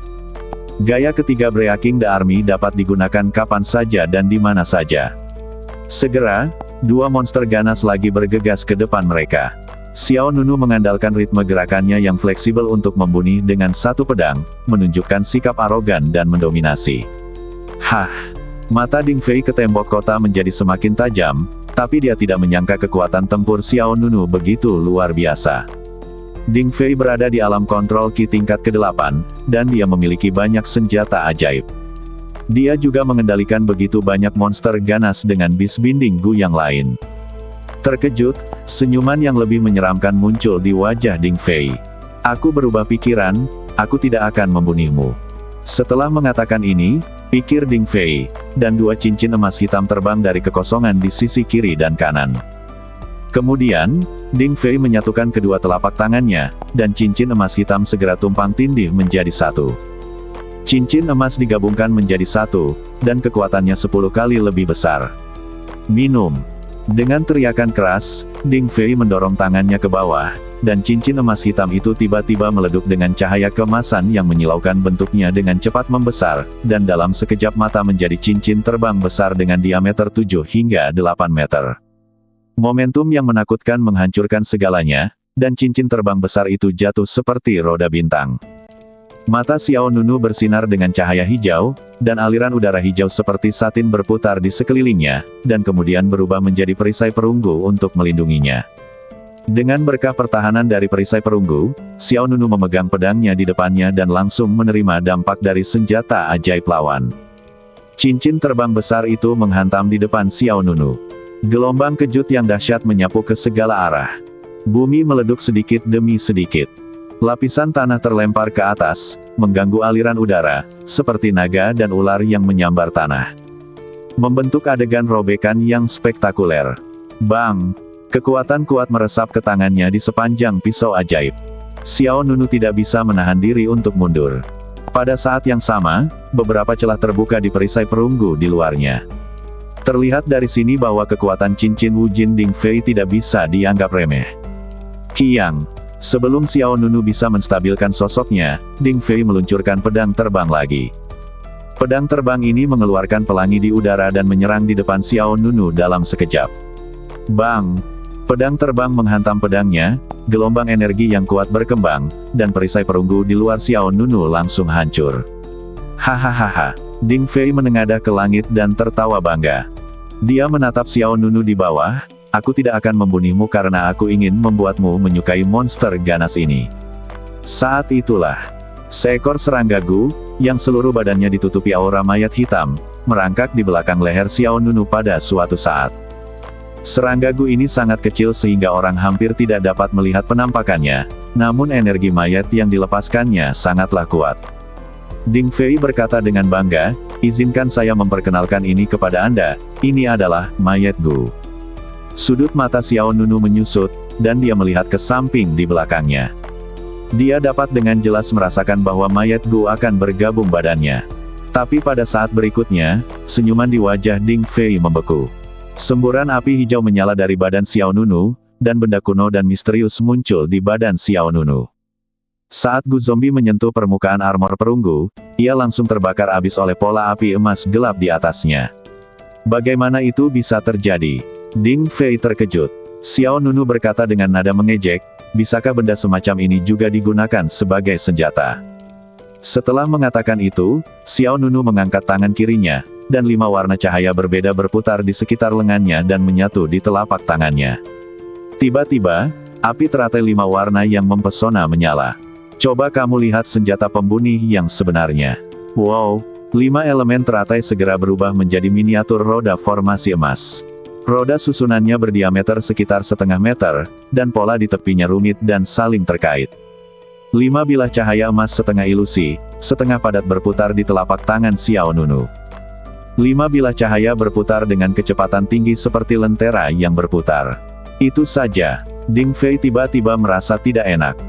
Gaya ketiga Breaking the Army dapat digunakan kapan saja dan di mana saja. Segera, dua monster ganas lagi bergegas ke depan mereka. Xiao Nunu mengandalkan ritme gerakannya yang fleksibel untuk membunuh dengan satu pedang, menunjukkan sikap arogan dan mendominasi. Hah! Mata Ding Fei ke tembok kota menjadi semakin tajam, tapi dia tidak menyangka kekuatan tempur Xiao Nunu begitu luar biasa. Ding Fei berada di alam kontrol Qi tingkat ke-8, dan dia memiliki banyak senjata ajaib. Dia juga mengendalikan begitu banyak monster ganas dengan bis binding Gu yang lain. Terkejut, senyuman yang lebih menyeramkan muncul di wajah Ding Fei. Aku berubah pikiran, aku tidak akan membunuhmu. Setelah mengatakan ini, pikir Ding Fei, dan dua cincin emas hitam terbang dari kekosongan di sisi kiri dan kanan. Kemudian, Ding Fei menyatukan kedua telapak tangannya, dan cincin emas hitam segera tumpang tindih menjadi satu. Cincin emas digabungkan menjadi satu, dan kekuatannya 10 kali lebih besar. Minum. Dengan teriakan keras, Ding Fei mendorong tangannya ke bawah, dan cincin emas hitam itu tiba-tiba meleduk dengan cahaya keemasan yang menyilaukan bentuknya dengan cepat membesar, dan dalam sekejap mata menjadi cincin terbang besar dengan diameter 7 hingga 8 meter. Momentum yang menakutkan menghancurkan segalanya, dan cincin terbang besar itu jatuh seperti roda bintang. Mata Xiao Nunu bersinar dengan cahaya hijau, dan aliran udara hijau seperti satin berputar di sekelilingnya, dan kemudian berubah menjadi perisai perunggu untuk melindunginya. Dengan berkah pertahanan dari perisai perunggu, Xiao Nunu memegang pedangnya di depannya dan langsung menerima dampak dari senjata ajaib lawan. Cincin terbang besar itu menghantam di depan Xiao Nunu. Gelombang kejut yang dahsyat menyapu ke segala arah. Bumi meleduk sedikit demi sedikit. Lapisan tanah terlempar ke atas, mengganggu aliran udara, seperti naga dan ular yang menyambar tanah. Membentuk adegan robekan yang spektakuler. Bang! Kekuatan kuat meresap ke tangannya di sepanjang pisau ajaib. Xiao Nunu tidak bisa menahan diri untuk mundur. Pada saat yang sama, beberapa celah terbuka di perisai perunggu di luarnya. Terlihat dari sini bahwa kekuatan cincin Wujin Ding Fei tidak bisa dianggap remeh. Qiang. Sebelum Xiao Nunu bisa menstabilkan sosoknya, Ding Fei meluncurkan pedang terbang lagi. Pedang terbang ini mengeluarkan pelangi di udara dan menyerang di depan Xiao Nunu dalam sekejap. Bang! Pedang terbang menghantam pedangnya, gelombang energi yang kuat berkembang, dan perisai perunggu di luar Xiao Nunu langsung hancur. Hahaha! Ding Fei menengadah ke langit dan tertawa bangga. Dia menatap Xiao Nunu di bawah. Aku tidak akan membunuhmu karena aku ingin membuatmu menyukai monster ganas ini. Saat itulah, seekor serangga Gu, yang seluruh badannya ditutupi aura mayat hitam, merangkak di belakang leher Xiao Nunu pada suatu saat. Serangga Gu ini sangat kecil sehingga orang hampir tidak dapat melihat penampakannya, namun energi mayat yang dilepaskannya sangatlah kuat. Ding Fei berkata dengan bangga, izinkan saya memperkenalkan ini kepada Anda, ini adalah mayat Gu. Sudut mata Xiao Nunu menyusut, dan dia melihat ke samping di belakangnya. Dia dapat dengan jelas merasakan bahwa mayat Gu akan bergabung badannya. Tapi pada saat berikutnya, senyuman di wajah Ding Fei membeku. Semburan api hijau menyala dari badan Xiao Nunu, dan benda kuno dan misterius muncul di badan Xiao Nunu. Saat Gu Zombie menyentuh permukaan armor perunggu, ia langsung terbakar habis oleh pola api emas gelap di atasnya. Bagaimana itu bisa terjadi? Ding Fei terkejut. Xiao Nunu berkata dengan nada mengejek, bisakah benda semacam ini juga digunakan sebagai senjata? Setelah mengatakan itu, Xiao Nunu mengangkat tangan kirinya, dan 5 warna cahaya berbeda berputar di sekitar lengannya dan menyatu di telapak tangannya. Tiba-tiba, api teratai 5 warna yang mempesona menyala. Coba kamu lihat senjata pembunuh yang sebenarnya. Wow, 5 elemen teratai segera berubah menjadi miniatur roda formasi emas. Roda susunannya berdiameter sekitar 0,5 meter, dan pola di tepinya rumit dan saling terkait. 5 bilah cahaya emas setengah ilusi, setengah padat berputar di telapak tangan Xiao Nunu. 5 bilah cahaya berputar dengan kecepatan tinggi seperti lentera yang berputar. Itu saja. Ding Fei tiba-tiba merasa tidak enak.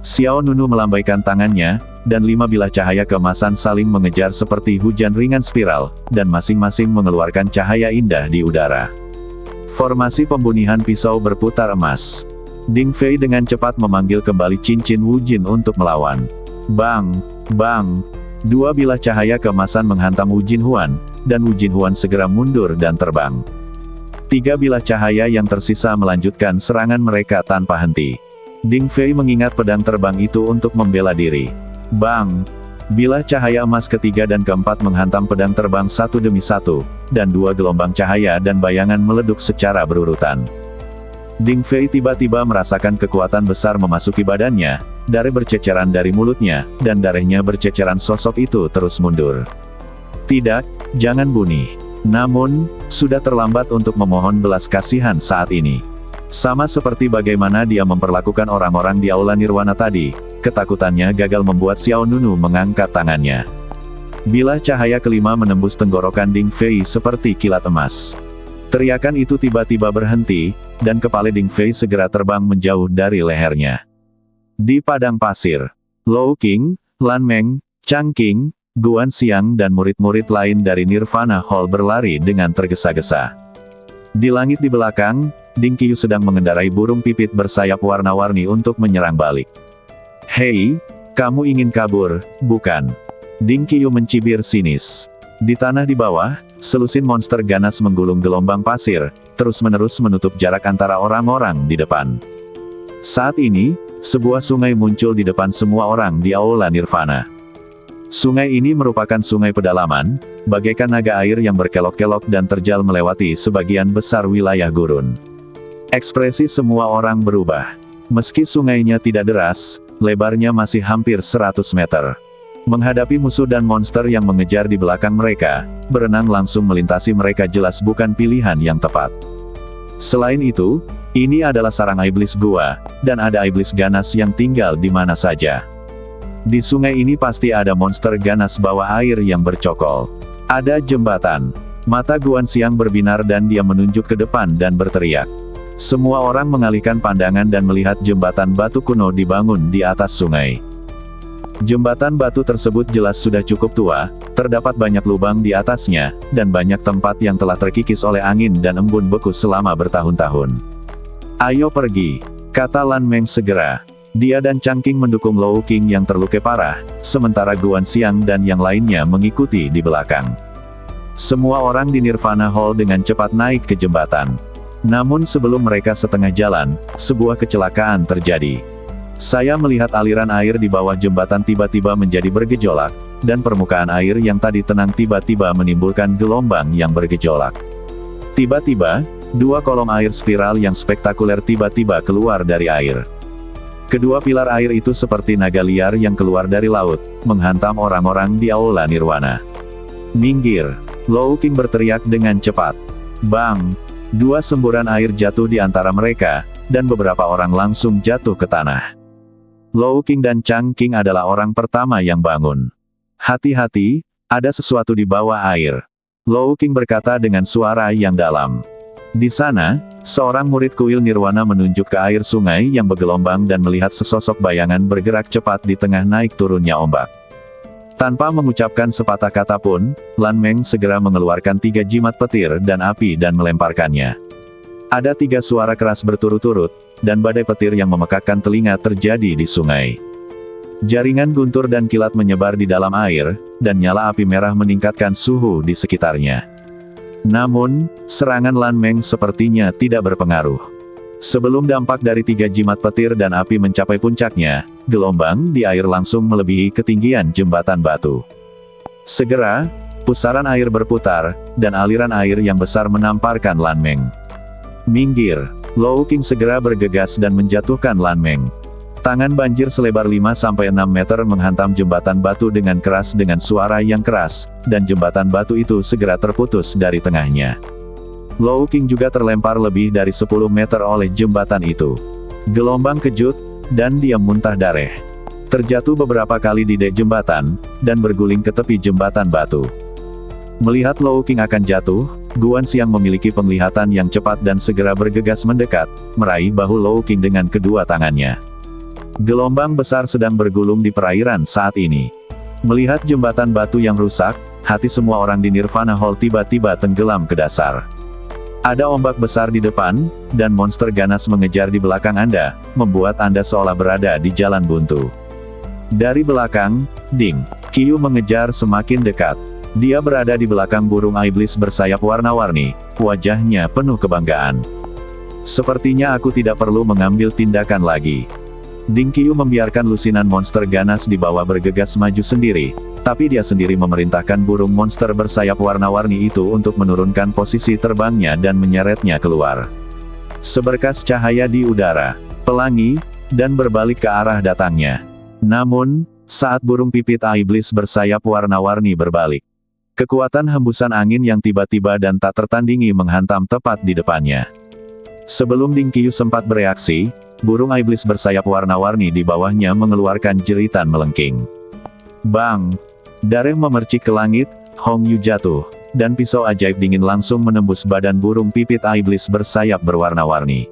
Xiao Nunu melambaikan tangannya, dan 5 bilah cahaya keemasan saling mengejar seperti hujan ringan spiral, dan masing-masing mengeluarkan cahaya indah di udara. Formasi pembunihan pisau berputar emas. Ding Fei dengan cepat memanggil kembali cincin Wu Jin untuk melawan. Bang! Bang! 2 bilah cahaya keemasan menghantam Wu Jin Huan, dan Wu Jin Huan segera mundur dan terbang. 3 bilah cahaya yang tersisa melanjutkan serangan mereka tanpa henti. Ding Fei mengingat pedang terbang itu untuk membela diri. Bang! Bilah cahaya emas ketiga dan keempat menghantam pedang terbang satu demi satu, dan 2 gelombang cahaya dan bayangan meleduk secara berurutan. Ding Fei tiba-tiba merasakan kekuatan besar memasuki badannya, darah berceceran dari mulutnya, dan darahnya berceceran. Sosok itu terus mundur. Tidak, jangan bunuh. Namun, sudah terlambat untuk memohon belas kasihan saat ini. Sama seperti bagaimana dia memperlakukan orang-orang di Aula Nirwana tadi, ketakutannya gagal membuat Xiao Nunu mengangkat tangannya. Bilah cahaya kelima menembus tenggorokan Ding Fei seperti kilat emas. Teriakan itu tiba-tiba berhenti, dan kepala Ding Fei segera terbang menjauh dari lehernya. Di padang pasir, Lou Qing, Lan Meng, Chang Qing, Guan Xiang dan murid-murid lain dari Nirvana Hall berlari dengan tergesa-gesa. Di langit di belakang, Ding Qiyu sedang mengendarai burung pipit bersayap warna-warni untuk menyerang balik. Hei, kamu ingin kabur, bukan? Ding Qiyu mencibir sinis. Di tanah di bawah, selusin monster ganas menggulung gelombang pasir, terus-menerus menutup jarak antara orang-orang di depan. Saat ini, sebuah sungai muncul di depan semua orang di Aula Nirvana. Sungai ini merupakan sungai pedalaman, bagaikan naga air yang berkelok-kelok dan terjal melewati sebagian besar wilayah gurun. Ekspresi semua orang berubah. Meski sungainya tidak deras, lebarnya masih hampir 100 meter. Menghadapi musuh dan monster yang mengejar di belakang mereka, berenang langsung melintasi mereka jelas bukan pilihan yang tepat. Selain itu, ini adalah sarang iblis gua, dan ada iblis ganas yang tinggal di mana saja. Di sungai ini pasti ada monster ganas bawah air yang bercokol. Ada jembatan. Mata Guan Xiang berbinar dan dia menunjuk ke depan dan berteriak. Semua orang mengalihkan pandangan dan melihat jembatan batu kuno dibangun di atas sungai. Jembatan batu tersebut jelas sudah cukup tua, terdapat banyak lubang di atasnya, dan banyak tempat yang telah terkikis oleh angin dan embun beku selama bertahun-tahun. Ayo pergi, kata Lan Meng segera. Dia dan Chang Qing mendukung Lou Qing yang terluka parah, sementara Guan Xiang dan yang lainnya mengikuti di belakang. Semua orang di Nirvana Hall dengan cepat naik ke jembatan. Namun sebelum mereka setengah jalan, sebuah kecelakaan terjadi. Saya melihat aliran air di bawah jembatan tiba-tiba menjadi bergejolak, dan permukaan air yang tadi tenang tiba-tiba menimbulkan gelombang yang bergejolak. Tiba-tiba, 2 kolom air spiral yang spektakuler tiba-tiba keluar dari air. Kedua pilar air itu seperti naga liar yang keluar dari laut, menghantam orang-orang di Aula Nirwana. Minggir! Lou Qing berteriak dengan cepat. Bang! 2 semburan air jatuh di antara mereka, dan beberapa orang langsung jatuh ke tanah. Lou Qing dan Chang Qing adalah orang pertama yang bangun. Hati-hati, ada sesuatu di bawah air. Lou Qing berkata dengan suara yang dalam. Di sana, seorang murid kuil Nirwana menunjuk ke air sungai yang bergelombang dan melihat sesosok bayangan bergerak cepat di tengah naik turunnya ombak. Tanpa mengucapkan sepatah kata pun, Lan Meng segera mengeluarkan 3 jimat petir dan api dan melemparkannya. Ada 3 suara keras berturut-turut, dan badai petir yang memekakkan telinga terjadi di sungai. Jaringan guntur dan kilat menyebar di dalam air, dan nyala api merah meningkatkan suhu di sekitarnya. Namun, serangan Lan Meng sepertinya tidak berpengaruh. Sebelum dampak dari 3 jimat petir dan api mencapai puncaknya, gelombang di air langsung melebihi ketinggian jembatan batu. Segera, pusaran air berputar, dan aliran air yang besar menamparkan Lan Meng. Minggir! Lou Qing segera bergegas dan menjatuhkan Lan Meng. Tangan banjir selebar 5-6 meter menghantam jembatan batu dengan keras dengan suara yang keras, dan jembatan batu itu segera terputus dari tengahnya. Lou Qing juga terlempar lebih dari 10 meter oleh jembatan itu. Gelombang kejut, dan dia muntah darah. terjatuh beberapa kali di dek jembatan, dan berguling ke tepi jembatan batu. Melihat Lou Qing akan jatuh, Guan Xiang memiliki penglihatan yang cepat dan segera bergegas mendekat, meraih bahu Lou Qing dengan kedua tangannya. Gelombang besar sedang bergulung di perairan saat ini. Melihat jembatan batu yang rusak, hati semua orang di Nirvana Hall tiba-tiba tenggelam ke dasar. Ada ombak besar di depan, dan monster ganas mengejar di belakang Anda, membuat Anda seolah berada di jalan buntu. Dari belakang, Ding Qiu mengejar semakin dekat. Dia berada di belakang burung iblis bersayap warna-warni, wajahnya penuh kebanggaan. Sepertinya aku tidak perlu mengambil tindakan lagi. Ding Qiu membiarkan lusinan monster ganas di bawah bergegas maju sendiri, tapi dia sendiri memerintahkan burung monster bersayap warna-warni itu untuk menurunkan posisi terbangnya dan menyeretnya keluar. Seberkas cahaya di udara, pelangi, dan berbalik ke arah datangnya. Namun, saat burung pipit iblis bersayap warna-warni berbalik, kekuatan hembusan angin yang tiba-tiba dan tak tertandingi menghantam tepat di depannya. Sebelum Ding Qiu sempat bereaksi, burung iblis bersayap warna-warni di bawahnya mengeluarkan jeritan melengking. Bang! Dareh memercik ke langit, Hong Yu jatuh, dan pisau ajaib dingin langsung menembus badan burung pipit iblis bersayap berwarna-warni.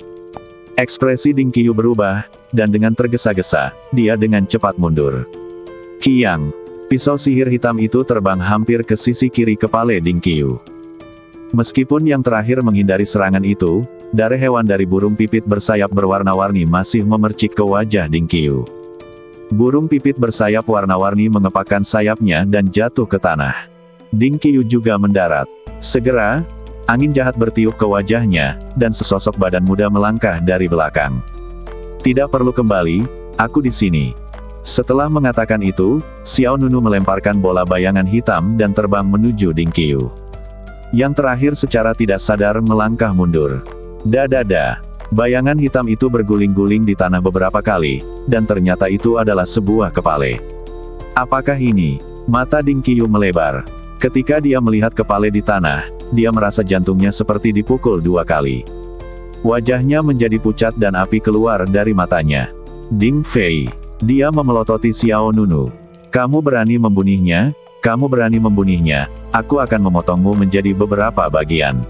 Ekspresi Ding Qiu berubah, dan dengan tergesa-gesa, dia dengan cepat mundur. Qiang! Pisau sihir hitam itu terbang hampir ke sisi kiri kepala Ding Qiu. Meskipun yang terakhir menghindari serangan itu, darah hewan dari burung pipit bersayap berwarna-warni masih memercik ke wajah Ding Qiu. Burung pipit bersayap warna-warni mengepakkan sayapnya dan jatuh ke tanah. Ding Qiu juga mendarat. Segera, angin jahat bertiup ke wajahnya, dan sesosok badan muda melangkah dari belakang. Tidak perlu kembali, aku di sini. Setelah mengatakan itu, Xiao Nunu melemparkan bola bayangan hitam dan terbang menuju Ding Qiu. Yang terakhir secara tidak sadar melangkah mundur. Dadada. Bayangan hitam itu berguling-guling di tanah beberapa kali, dan ternyata itu adalah sebuah kepala. Apakah ini? Mata Ding Qiu melebar. Ketika dia melihat kepala di tanah, dia merasa jantungnya seperti dipukul 2 kali. Wajahnya menjadi pucat dan api keluar dari matanya. Ding Fei. Dia memelototi Xiao Nunu. Kamu berani membunuhnya? Kamu berani membunuhnya? Aku akan memotongmu menjadi beberapa bagian.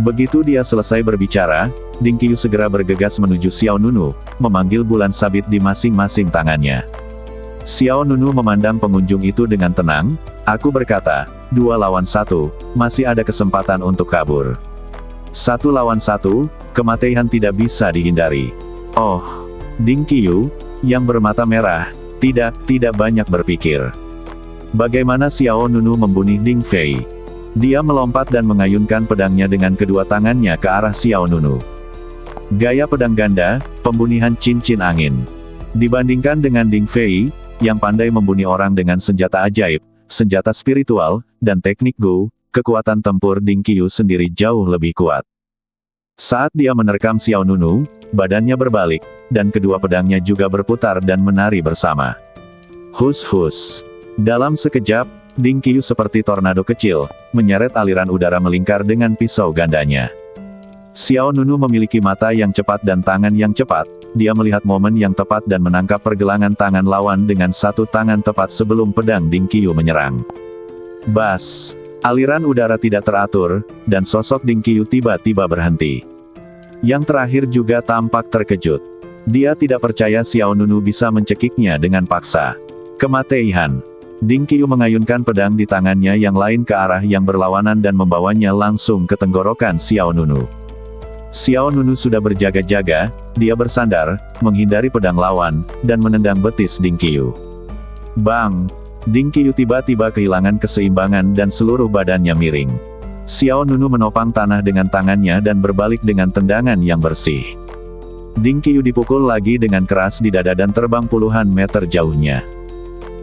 Begitu dia selesai berbicara, Ding Qiu segera bergegas menuju Xiao Nunu, memanggil bulan sabit di masing-masing tangannya. Xiao Nunu memandang pengunjung itu dengan tenang. Aku berkata, 2 lawan 1, masih ada kesempatan untuk kabur. 1 lawan 1, kematian tidak bisa dihindari. Oh, Ding Qiu, yang bermata merah, tidak banyak berpikir. Bagaimana Xiao Nunu membunuh Ding Fei? Dia melompat dan mengayunkan pedangnya dengan kedua tangannya ke arah Xiao Nunu. Gaya pedang ganda, pembunuhan cincin angin. Dibandingkan dengan Ding Fei, yang pandai membunuh orang dengan senjata ajaib, senjata spiritual, dan teknik Gu, kekuatan tempur Ding Qiu sendiri jauh lebih kuat. Saat dia menerkam Xiao Nunu, badannya berbalik, dan kedua pedangnya juga berputar dan menari bersama. Hus-hus. Dalam sekejap, Ding Qiu seperti tornado kecil, menyeret aliran udara melingkar dengan pisau gandanya. Xiao Nunu memiliki mata yang cepat dan tangan yang cepat, dia melihat momen yang tepat dan menangkap pergelangan tangan lawan dengan satu tangan tepat sebelum pedang Ding Qiu menyerang. Bas! Aliran udara tidak teratur, dan sosok Ding Qiu tiba-tiba berhenti. Yang terakhir juga tampak terkejut. Dia tidak percaya Xiao Nunu bisa mencekiknya dengan paksa. Kematian. Ding Qiu mengayunkan pedang di tangannya yang lain ke arah yang berlawanan dan membawanya langsung ke tenggorokan Xiao Nunu. Xiao Nunu sudah berjaga-jaga, dia bersandar, menghindari pedang lawan, dan menendang betis Ding Qiu. Bang! Ding Qiu tiba-tiba kehilangan keseimbangan dan seluruh badannya miring. Xiao Nunu menopang tanah dengan tangannya dan berbalik dengan tendangan yang bersih. Ding Qiu dipukul lagi dengan keras di dada dan terbang puluhan meter jauhnya.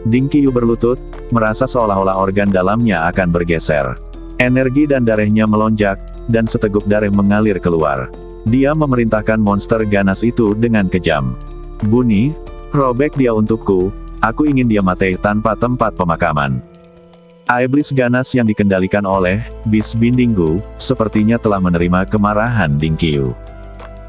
Ding Qiu berlutut, merasa seolah-olah organ dalamnya akan bergeser. Energi dan darahnya melonjak, dan seteguk darah mengalir keluar. Dia memerintahkan monster ganas itu dengan kejam. Bunyi, robek dia untukku, aku ingin dia mati tanpa tempat pemakaman. Iblis ganas yang dikendalikan oleh Bis Binding Gu, sepertinya telah menerima kemarahan Ding Qiu.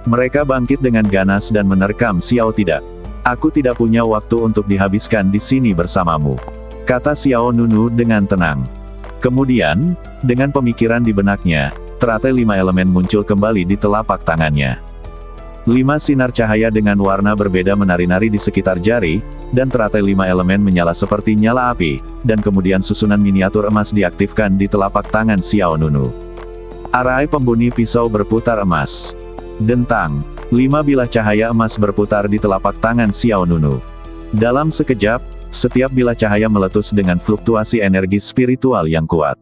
Mereka bangkit dengan ganas dan menerkam Xiao tidak. Aku tidak punya waktu untuk dihabiskan di sini bersamamu, kata Xiao Nunu dengan tenang. Kemudian, dengan pemikiran di benaknya, teratai 5 elemen muncul kembali di telapak tangannya. 5 sinar cahaya dengan warna berbeda menari-nari di sekitar jari, dan teratai 5 elemen menyala seperti nyala api, dan kemudian susunan miniatur emas diaktifkan di telapak tangan Xiao Nunu. Arai pembunyi pisau berputar emas. Dentang, 5 bilah cahaya emas berputar di telapak tangan Xiao Nunu. Dalam sekejap, setiap bilah cahaya meletus dengan fluktuasi energi spiritual yang kuat.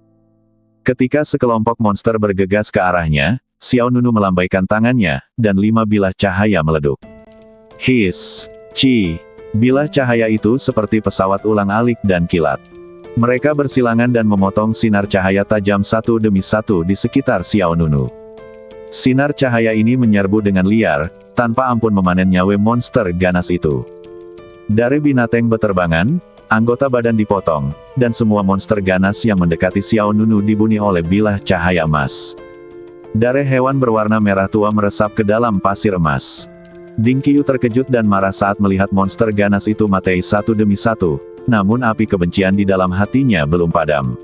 Ketika sekelompok monster bergegas ke arahnya, Xiao Nunu melambaikan tangannya, dan 5 bilah cahaya meleduk. His, Ci. Bilah cahaya itu seperti pesawat ulang-alik dan kilat. Mereka bersilangan dan memotong sinar cahaya tajam satu demi satu di sekitar Xiao Nunu. Sinar cahaya ini menyerbu dengan liar, tanpa ampun memanen nyawa monster ganas itu. Dari binatang beterbangan, anggota badan dipotong, dan semua monster ganas yang mendekati Xiao Nunu dibunuh oleh bilah cahaya emas. Dari hewan berwarna merah tua meresap ke dalam pasir emas. Ding Qiyu terkejut dan marah saat melihat monster ganas itu mati satu demi satu, namun api kebencian di dalam hatinya belum padam.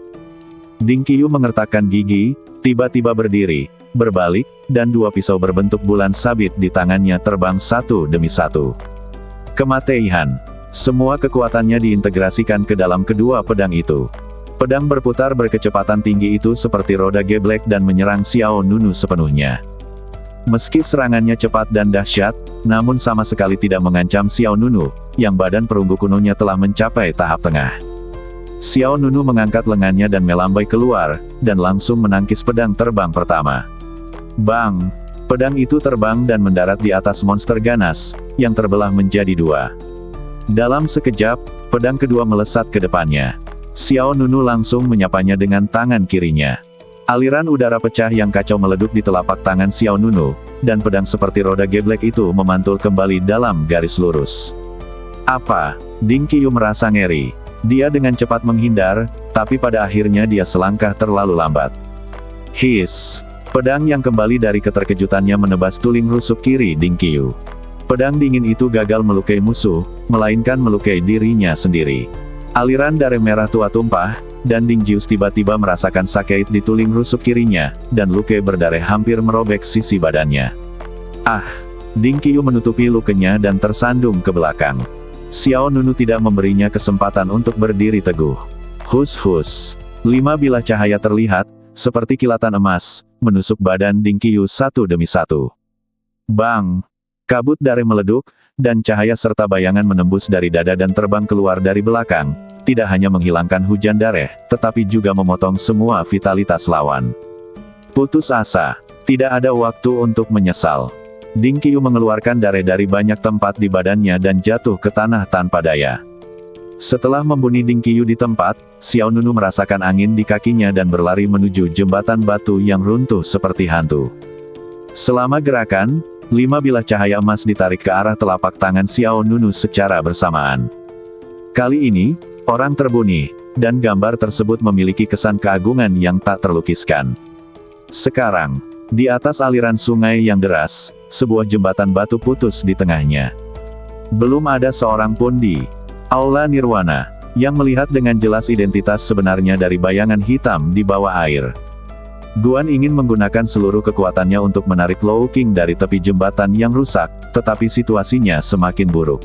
Ding Qiyu mengertakkan gigi, tiba-tiba berdiri, berbalik, dan 2 pisau berbentuk bulan sabit di tangannya terbang satu demi satu. Kematian. Semua kekuatannya diintegrasikan ke dalam kedua pedang itu. Pedang berputar berkecepatan tinggi itu seperti roda geblek dan menyerang Xiao Nunu sepenuhnya. Meski serangannya cepat dan dahsyat, namun sama sekali tidak mengancam Xiao Nunu, yang badan perunggu kunonya telah mencapai tahap tengah. Xiao Nunu mengangkat lengannya dan melambai keluar, dan langsung menangkis pedang terbang pertama. Bang! Pedang itu terbang dan mendarat di atas monster ganas, yang terbelah menjadi 2. Dalam sekejap, pedang kedua melesat ke depannya. Xiao Nunu langsung menyapanya dengan tangan kirinya. Aliran udara pecah yang kacau meleduk di telapak tangan Xiao Nunu, dan pedang seperti roda geblek itu memantul kembali dalam garis lurus. Apa? Ding Qiyu merasa ngeri. Dia dengan cepat menghindar, tapi pada akhirnya dia selangkah terlalu lambat. His! Pedang yang kembali dari keterkejutannya menebas tulang rusuk kiri Ding Qiyu. Pedang dingin itu gagal melukai musuh, melainkan melukai dirinya sendiri. Aliran darah merah tua tumpah, dan Ding Qiyu tiba-tiba merasakan sakit di tulang rusuk kirinya, dan luka berdarah hampir merobek sisi badannya. Ah! Ding Qiyu menutupi lukanya dan tersandung ke belakang. Xiao Nunu tidak memberinya kesempatan untuk berdiri teguh. Hus-hus! 5 bilah cahaya terlihat, seperti kilatan emas, menusuk badan Ding Qiyu satu demi satu. Bang! Kabut darah meleduk, dan cahaya serta bayangan menembus dari dada dan terbang keluar dari belakang, tidak hanya menghilangkan hujan darah, tetapi juga memotong semua vitalitas lawan. Putus asa. Tidak ada waktu untuk menyesal. Ding Qiyu mengeluarkan darah dari banyak tempat di badannya dan jatuh ke tanah tanpa daya. Setelah membunuh Ding Qiyu di tempat, Xiao Nunu merasakan angin di kakinya dan berlari menuju jembatan batu yang runtuh seperti hantu. Selama gerakan, 5 bilah cahaya emas ditarik ke arah telapak tangan Xiao Nunu secara bersamaan. Kali ini, orang terbunuh, dan gambar tersebut memiliki kesan keagungan yang tak terlukiskan. Sekarang, di atas aliran sungai yang deras, sebuah jembatan batu putus di tengahnya. Belum ada seorang pun di Aula Nirwana, yang melihat dengan jelas identitas sebenarnya dari bayangan hitam di bawah air. Guan ingin menggunakan seluruh kekuatannya untuk menarik Lou Qing dari tepi jembatan yang rusak, tetapi situasinya semakin buruk.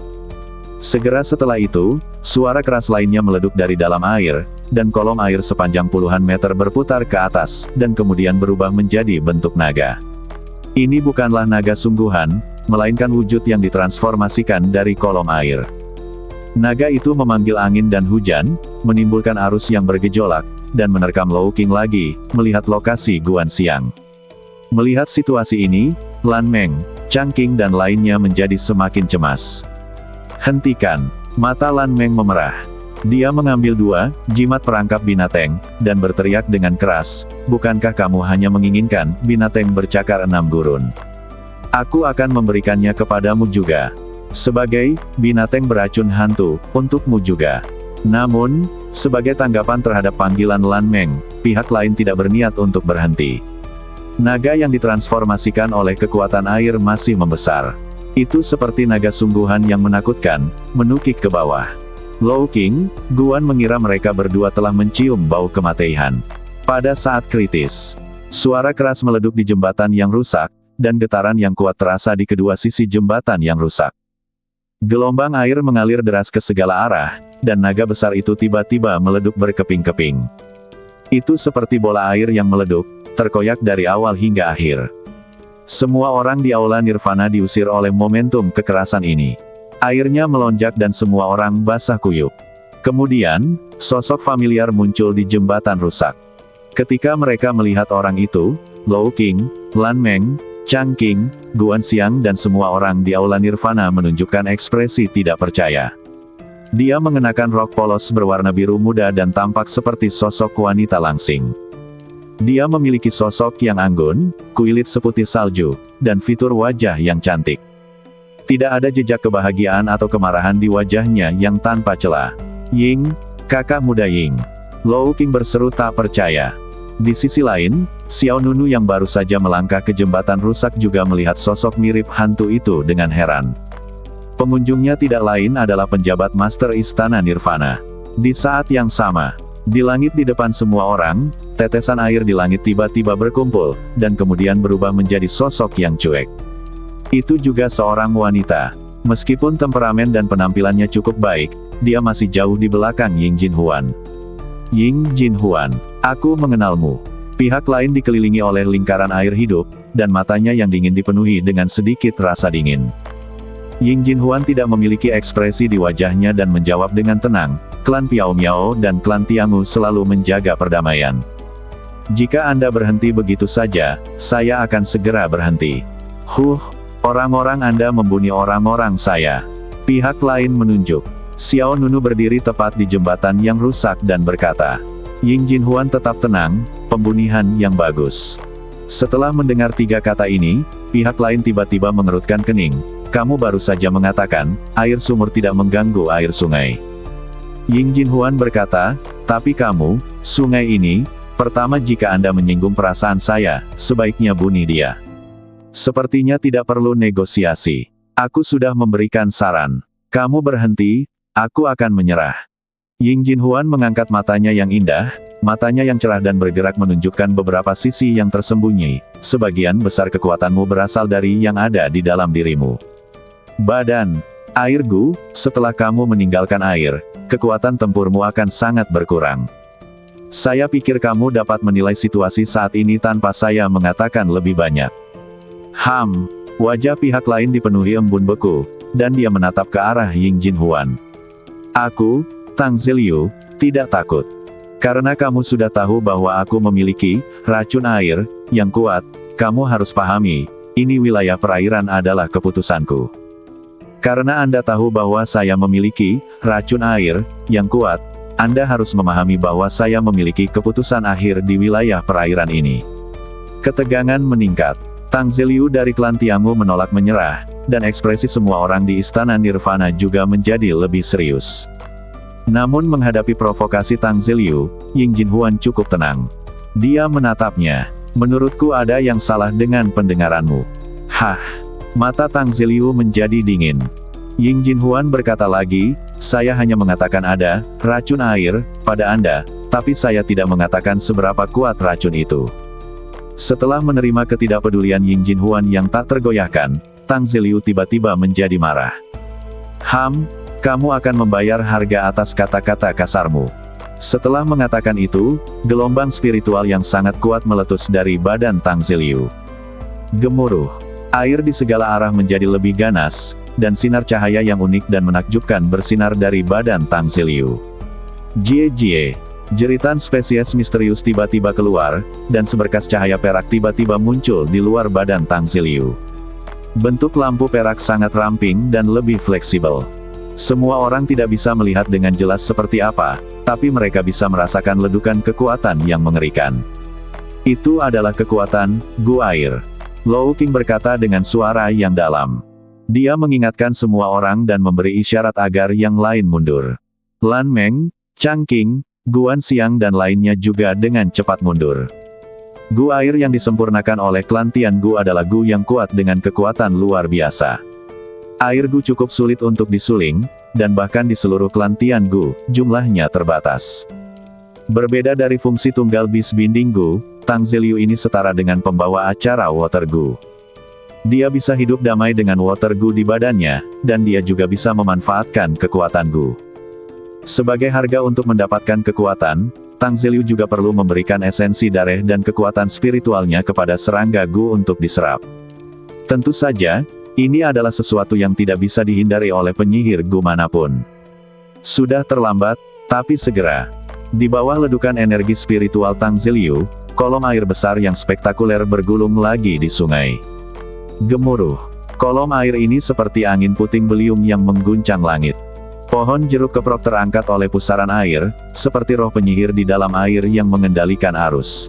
Segera setelah itu, suara keras lainnya meleduk dari dalam air, dan kolom air sepanjang puluhan meter berputar ke atas, dan kemudian berubah menjadi bentuk naga. Ini bukanlah naga sungguhan, melainkan wujud yang ditransformasikan dari kolom air. Naga itu memanggil angin dan hujan, menimbulkan arus yang bergejolak, dan menerkam Lou Qing lagi, melihat lokasi Guan Xiang. Melihat situasi ini, Lan Meng, Chang Qing dan lainnya menjadi semakin cemas. Hentikan! Mata Lan Meng memerah. Dia mengambil 2 jimat perangkap binatang, dan berteriak dengan keras, bukankah kamu hanya menginginkan binatang bercakar 6 gurun? Aku akan memberikannya kepadamu juga. Sebagai binatang beracun hantu, untukmu juga. Namun, sebagai tanggapan terhadap panggilan Lan Meng, pihak lain tidak berniat untuk berhenti. Naga yang ditransformasikan oleh kekuatan air masih membesar. Itu seperti naga sungguhan yang menakutkan, menukik ke bawah. Low King, Guan mengira mereka berdua telah mencium bau kematian. Pada saat kritis, suara keras meleduk di jembatan yang rusak, dan getaran yang kuat terasa di kedua sisi jembatan yang rusak. Gelombang air mengalir deras ke segala arah, dan naga besar itu tiba-tiba meleduk berkeping-keping. Itu seperti bola air yang meleduk, terkoyak dari awal hingga akhir. Semua orang di aula Nirvana diusir oleh momentum kekerasan ini. Airnya melonjak dan semua orang basah kuyup. Kemudian, sosok familiar muncul di jembatan rusak. Ketika mereka melihat orang itu, Low King, Lan Meng, Chang Qing, Guan Xiang dan semua orang di aula Nirvana menunjukkan ekspresi tidak percaya. Dia mengenakan rok polos berwarna biru muda dan tampak seperti sosok wanita langsing. Dia memiliki sosok yang anggun, kulit seputih salju, dan fitur wajah yang cantik. Tidak ada jejak kebahagiaan atau kemarahan di wajahnya yang tanpa celah. Ying, kakak muda Ying. Low King berseru tak percaya. Di sisi lain, Xiao Nunu yang baru saja melangkah ke jembatan rusak juga melihat sosok mirip hantu itu dengan heran. Pengunjungnya tidak lain adalah penjabat Master Istana Nirvana. Di saat yang sama, di langit di depan semua orang, tetesan air di langit tiba-tiba berkumpul, dan kemudian berubah menjadi sosok yang cuek. Itu juga seorang wanita. Meskipun temperamen dan penampilannya cukup baik, dia masih jauh di belakang Ying Jinhuan. Ying Jinhuan, aku mengenalmu. Pihak lain dikelilingi oleh lingkaran air hidup, dan matanya yang dingin dipenuhi dengan sedikit rasa dingin. Ying Jinhuan tidak memiliki ekspresi di wajahnya dan menjawab dengan tenang, klan Piao Miao dan klan Tiangu selalu menjaga perdamaian. Jika Anda berhenti begitu saja, saya akan segera berhenti. Orang-orang Anda membunuh orang-orang saya. Pihak lain menunjuk. Xiao Nunu berdiri tepat di jembatan yang rusak dan berkata, Ying Jinhuan tetap tenang, pembunuhan yang bagus. Setelah mendengar tiga kata ini, pihak lain tiba-tiba mengerutkan kening. Kamu baru saja mengatakan, air sumur tidak mengganggu air sungai. Ying Jinhuan berkata, tapi kamu, sungai ini, pertama jika Anda menyinggung perasaan saya, sebaiknya bunuh dia. Sepertinya tidak perlu negosiasi. Aku sudah memberikan saran. Kamu berhenti, aku akan menyerah. Ying Jinhuan mengangkat matanya yang indah, matanya yang cerah dan bergerak menunjukkan beberapa sisi yang tersembunyi. Sebagian besar kekuatanmu berasal dari yang ada di dalam dirimu. Badan, air Gu, setelah kamu meninggalkan air, kekuatan tempurmu akan sangat berkurang. Saya pikir kamu dapat menilai situasi saat ini tanpa saya mengatakan lebih banyak. Wajah pihak lain dipenuhi embun beku, dan dia menatap ke arah Ying Jinhuan. Aku, Tang Ziliu, tidak takut. Karena kamu sudah tahu bahwa aku memiliki racun air yang kuat, kamu harus pahami, ini wilayah perairan adalah keputusanku. Karena Anda tahu bahwa saya memiliki racun air yang kuat, Anda harus memahami bahwa saya memiliki keputusan akhir di wilayah perairan ini. Ketegangan meningkat. Tang Ziliu dari klan Tiangu menolak menyerah, dan ekspresi semua orang di Istana Nirvana juga menjadi lebih serius. Namun menghadapi provokasi Tang Ziliu, Ying Jinhuan cukup tenang. Dia menatapnya. Menurutku ada yang salah dengan pendengaranmu. Mata Tang Ziliu menjadi dingin. Ying Jinhuan berkata lagi, saya hanya mengatakan ada racun air pada Anda, tapi saya tidak mengatakan seberapa kuat racun itu. Setelah menerima ketidakpedulian Ying Jinhuan yang tak tergoyahkan, Tang Ziliu tiba-tiba menjadi marah. Kamu akan membayar harga atas kata-kata kasarmu. Setelah mengatakan itu, gelombang spiritual yang sangat kuat meletus dari badan Tang Ziliu. Gemuruh. Air di segala arah menjadi lebih ganas, dan sinar cahaya yang unik dan menakjubkan bersinar dari badan Tang Ziliu. Jie. Jeritan spesies misterius tiba-tiba keluar, dan seberkas cahaya perak tiba-tiba muncul di luar badan Tang Ziliu. Bentuk lampu perak sangat ramping dan lebih fleksibel. Semua orang tidak bisa melihat dengan jelas seperti apa, tapi mereka bisa merasakan ledukan kekuatan yang mengerikan. Itu adalah kekuatan Gu air. Low King berkata dengan suara yang dalam. Dia mengingatkan semua orang dan memberi isyarat agar yang lain mundur. Lan Meng, Chang Qing, Guan Xiang dan lainnya juga dengan cepat mundur. Gu air yang disempurnakan oleh klan Tiangu adalah Gu yang kuat dengan kekuatan luar biasa. Air Gu cukup sulit untuk disuling, dan bahkan di seluruh klan Tian Gu, jumlahnya terbatas. Berbeda dari fungsi tunggal bis binding Gu, Tang Ziliu ini setara dengan pembawa acara Water Gu. Dia bisa hidup damai dengan Water Gu di badannya, dan dia juga bisa memanfaatkan kekuatan Gu. Sebagai harga untuk mendapatkan kekuatan, Tang Ziliu juga perlu memberikan esensi darah dan kekuatan spiritualnya kepada serangga Gu untuk diserap. Tentu saja, ini adalah sesuatu yang tidak bisa dihindari oleh penyihir Gu manapun. Sudah terlambat, tapi segera. Di bawah ledukan energi spiritual Tang Ziliu, kolom air besar yang spektakuler bergulung lagi di sungai. Gemuruh. Kolom air ini seperti angin puting beliung yang mengguncang langit. Pohon jeruk keprok terangkat oleh pusaran air, seperti roh penyihir di dalam air yang mengendalikan arus.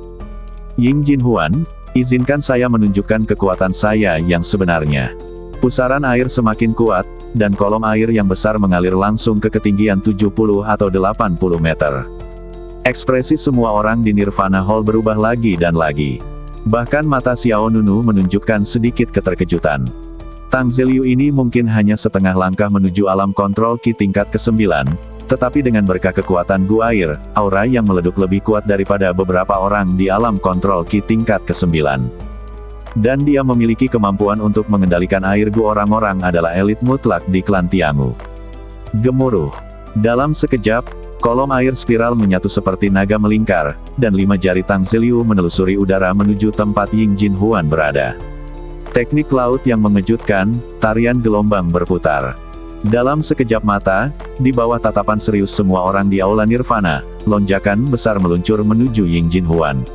Ying Jinhuan, izinkan saya menunjukkan kekuatan saya yang sebenarnya. Pusaran air semakin kuat, dan kolom air yang besar mengalir langsung ke ketinggian 70 atau 80 meter. Ekspresi semua orang di Nirvana Hall berubah lagi dan lagi. Bahkan mata Xiao Nunu menunjukkan sedikit keterkejutan. Tang Ziliu ini mungkin hanya setengah langkah menuju alam kontrol Qi tingkat ke-9, tetapi dengan berkah kekuatan Gu air, aura yang meleduk lebih kuat daripada beberapa orang di alam kontrol Qi tingkat ke-9. Dan dia memiliki kemampuan untuk mengendalikan air Gu. Orang-orang adalah elit mutlak di klan Tiangu. Gemuruh. Dalam sekejap, kolom air spiral menyatu seperti naga melingkar, dan 5 jari Tang Ziliu menelusuri udara menuju tempat Ying Jinhuan berada. Teknik laut yang mengejutkan, tarian gelombang berputar. Dalam sekejap mata, di bawah tatapan serius semua orang di aula Nirvana, lonjakan besar meluncur menuju Ying Jinhuan.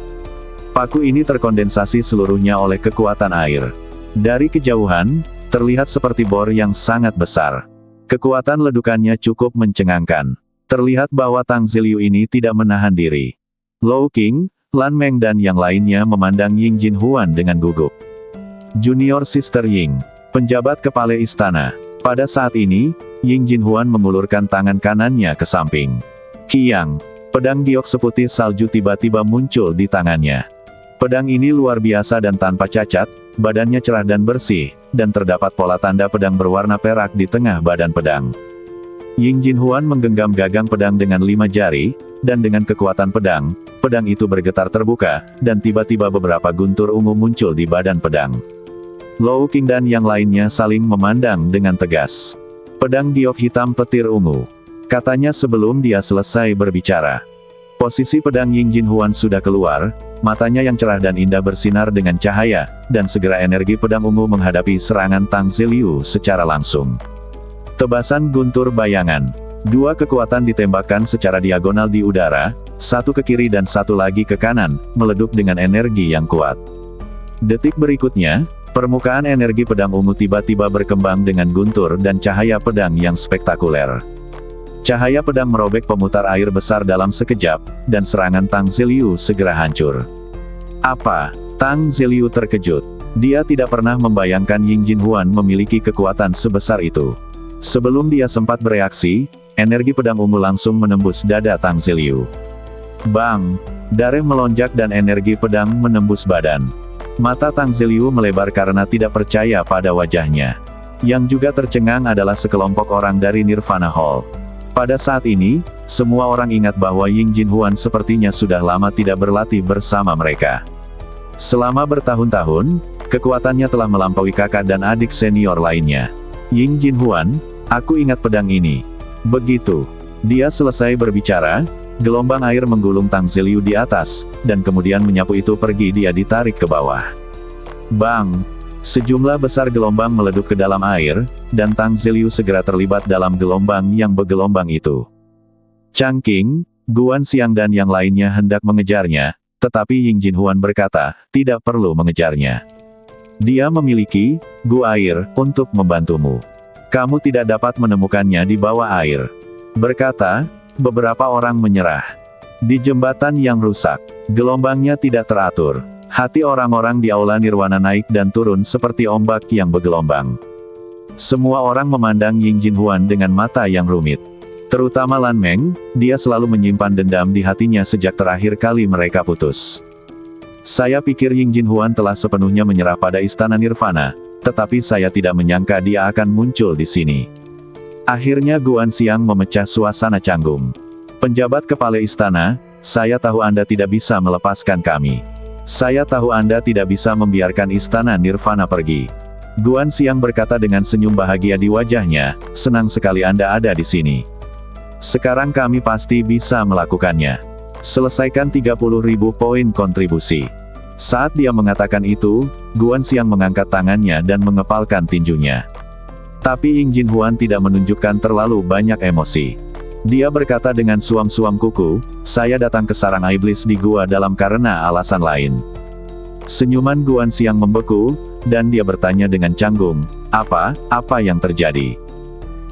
Paku ini terkondensasi seluruhnya oleh kekuatan air. Dari kejauhan, terlihat seperti bor yang sangat besar. Kekuatan ledukannya cukup mencengangkan. Terlihat bahwa Tang Ziliu ini tidak menahan diri. Lou King, Lan Meng dan yang lainnya memandang Ying Jinhuan dengan gugup. Junior Sister Ying, penjabat kepala istana. Pada saat ini, Ying Jinhuan mengulurkan tangan kanannya ke samping. Kiang, pedang giok seputih salju tiba-tiba muncul di tangannya. Pedang ini luar biasa dan tanpa cacat, badannya cerah dan bersih, dan terdapat pola tanda pedang berwarna perak di tengah badan pedang. Ying Jinhuan menggenggam gagang pedang dengan 5 jari, dan dengan kekuatan pedang itu bergetar terbuka, dan tiba-tiba beberapa guntur ungu muncul di badan pedang. Lou King dan yang lainnya saling memandang dengan tegas. Pedang giok hitam petir ungu, katanya sebelum dia selesai berbicara. Posisi pedang Ying Jinhuan sudah keluar, matanya yang cerah dan indah bersinar dengan cahaya, dan segera energi pedang ungu menghadapi serangan Tang Ziliu secara langsung. Tebasan guntur bayangan. 2 kekuatan ditembakkan secara diagonal di udara, satu ke kiri dan satu lagi ke kanan, meleduk dengan energi yang kuat. Detik berikutnya, permukaan energi pedang ungu tiba-tiba berkembang dengan guntur dan cahaya pedang yang spektakuler. Cahaya pedang merobek pemutar air besar dalam sekejap, dan serangan Tang Ziliu segera hancur. Apa? Tang Ziliu terkejut. Dia tidak pernah membayangkan Ying Jinhuan memiliki kekuatan sebesar itu. Sebelum dia sempat bereaksi, energi pedang ungu langsung menembus dada Tang Ziliu. Bang! Darah melonjak dan energi pedang menembus badan. Mata Tang Ziliu melebar karena tidak percaya pada wajahnya. Yang juga tercengang adalah sekelompok orang dari Nirvana Hall. Pada saat ini, semua orang ingat bahwa Ying Jinhuan sepertinya sudah lama tidak berlatih bersama mereka. Selama bertahun-tahun, kekuatannya telah melampaui kakak dan adik senior lainnya. Ying Jinhuan, aku ingat pedang ini. Begitu dia selesai berbicara, gelombang air menggulung Tang Ziliu di atas, dan kemudian menyapu itu pergi. Dia ditarik ke bawah. Bang! Sejumlah besar gelombang meleduk ke dalam air, dan Tang Ziliu segera terlibat dalam gelombang yang bergelombang itu. Changqing, Guan Xiang dan yang lainnya hendak mengejarnya, tetapi Ying Jinhuan berkata, tidak perlu mengejarnya. Dia memiliki Gu air untuk membantumu. Kamu tidak dapat menemukannya di bawah air. Berkata, beberapa orang menyerah. Di jembatan yang rusak, gelombangnya tidak teratur. Hati orang-orang di aula Nirwana naik dan turun seperti ombak yang bergelombang. Semua orang memandang Ying Jinhuan dengan mata yang rumit. Terutama Lan Meng, dia selalu menyimpan dendam di hatinya sejak terakhir kali mereka putus. Saya pikir Ying Jinhuan telah sepenuhnya menyerah pada istana Nirvana, tetapi saya tidak menyangka dia akan muncul di sini. Akhirnya Guan Xiang memecah suasana canggung. Penjabat kepala istana, saya tahu Anda tidak bisa melepaskan kami. Saya tahu Anda tidak bisa membiarkan istana Nirvana pergi. Guan Xiang berkata dengan senyum bahagia di wajahnya, senang sekali Anda ada di sini. Sekarang kami pasti bisa melakukannya. Selesaikan 30.000 poin kontribusi. Saat dia mengatakan itu, Guan Xiang mengangkat tangannya dan mengepalkan tinjunya. Tapi Ying Jinhuan tidak menunjukkan terlalu banyak emosi. Dia berkata dengan suam-suam kuku, saya datang ke sarang iblis di gua dalam karena alasan lain. Senyuman Guan Xiang membeku, dan dia bertanya dengan canggung, apa yang terjadi?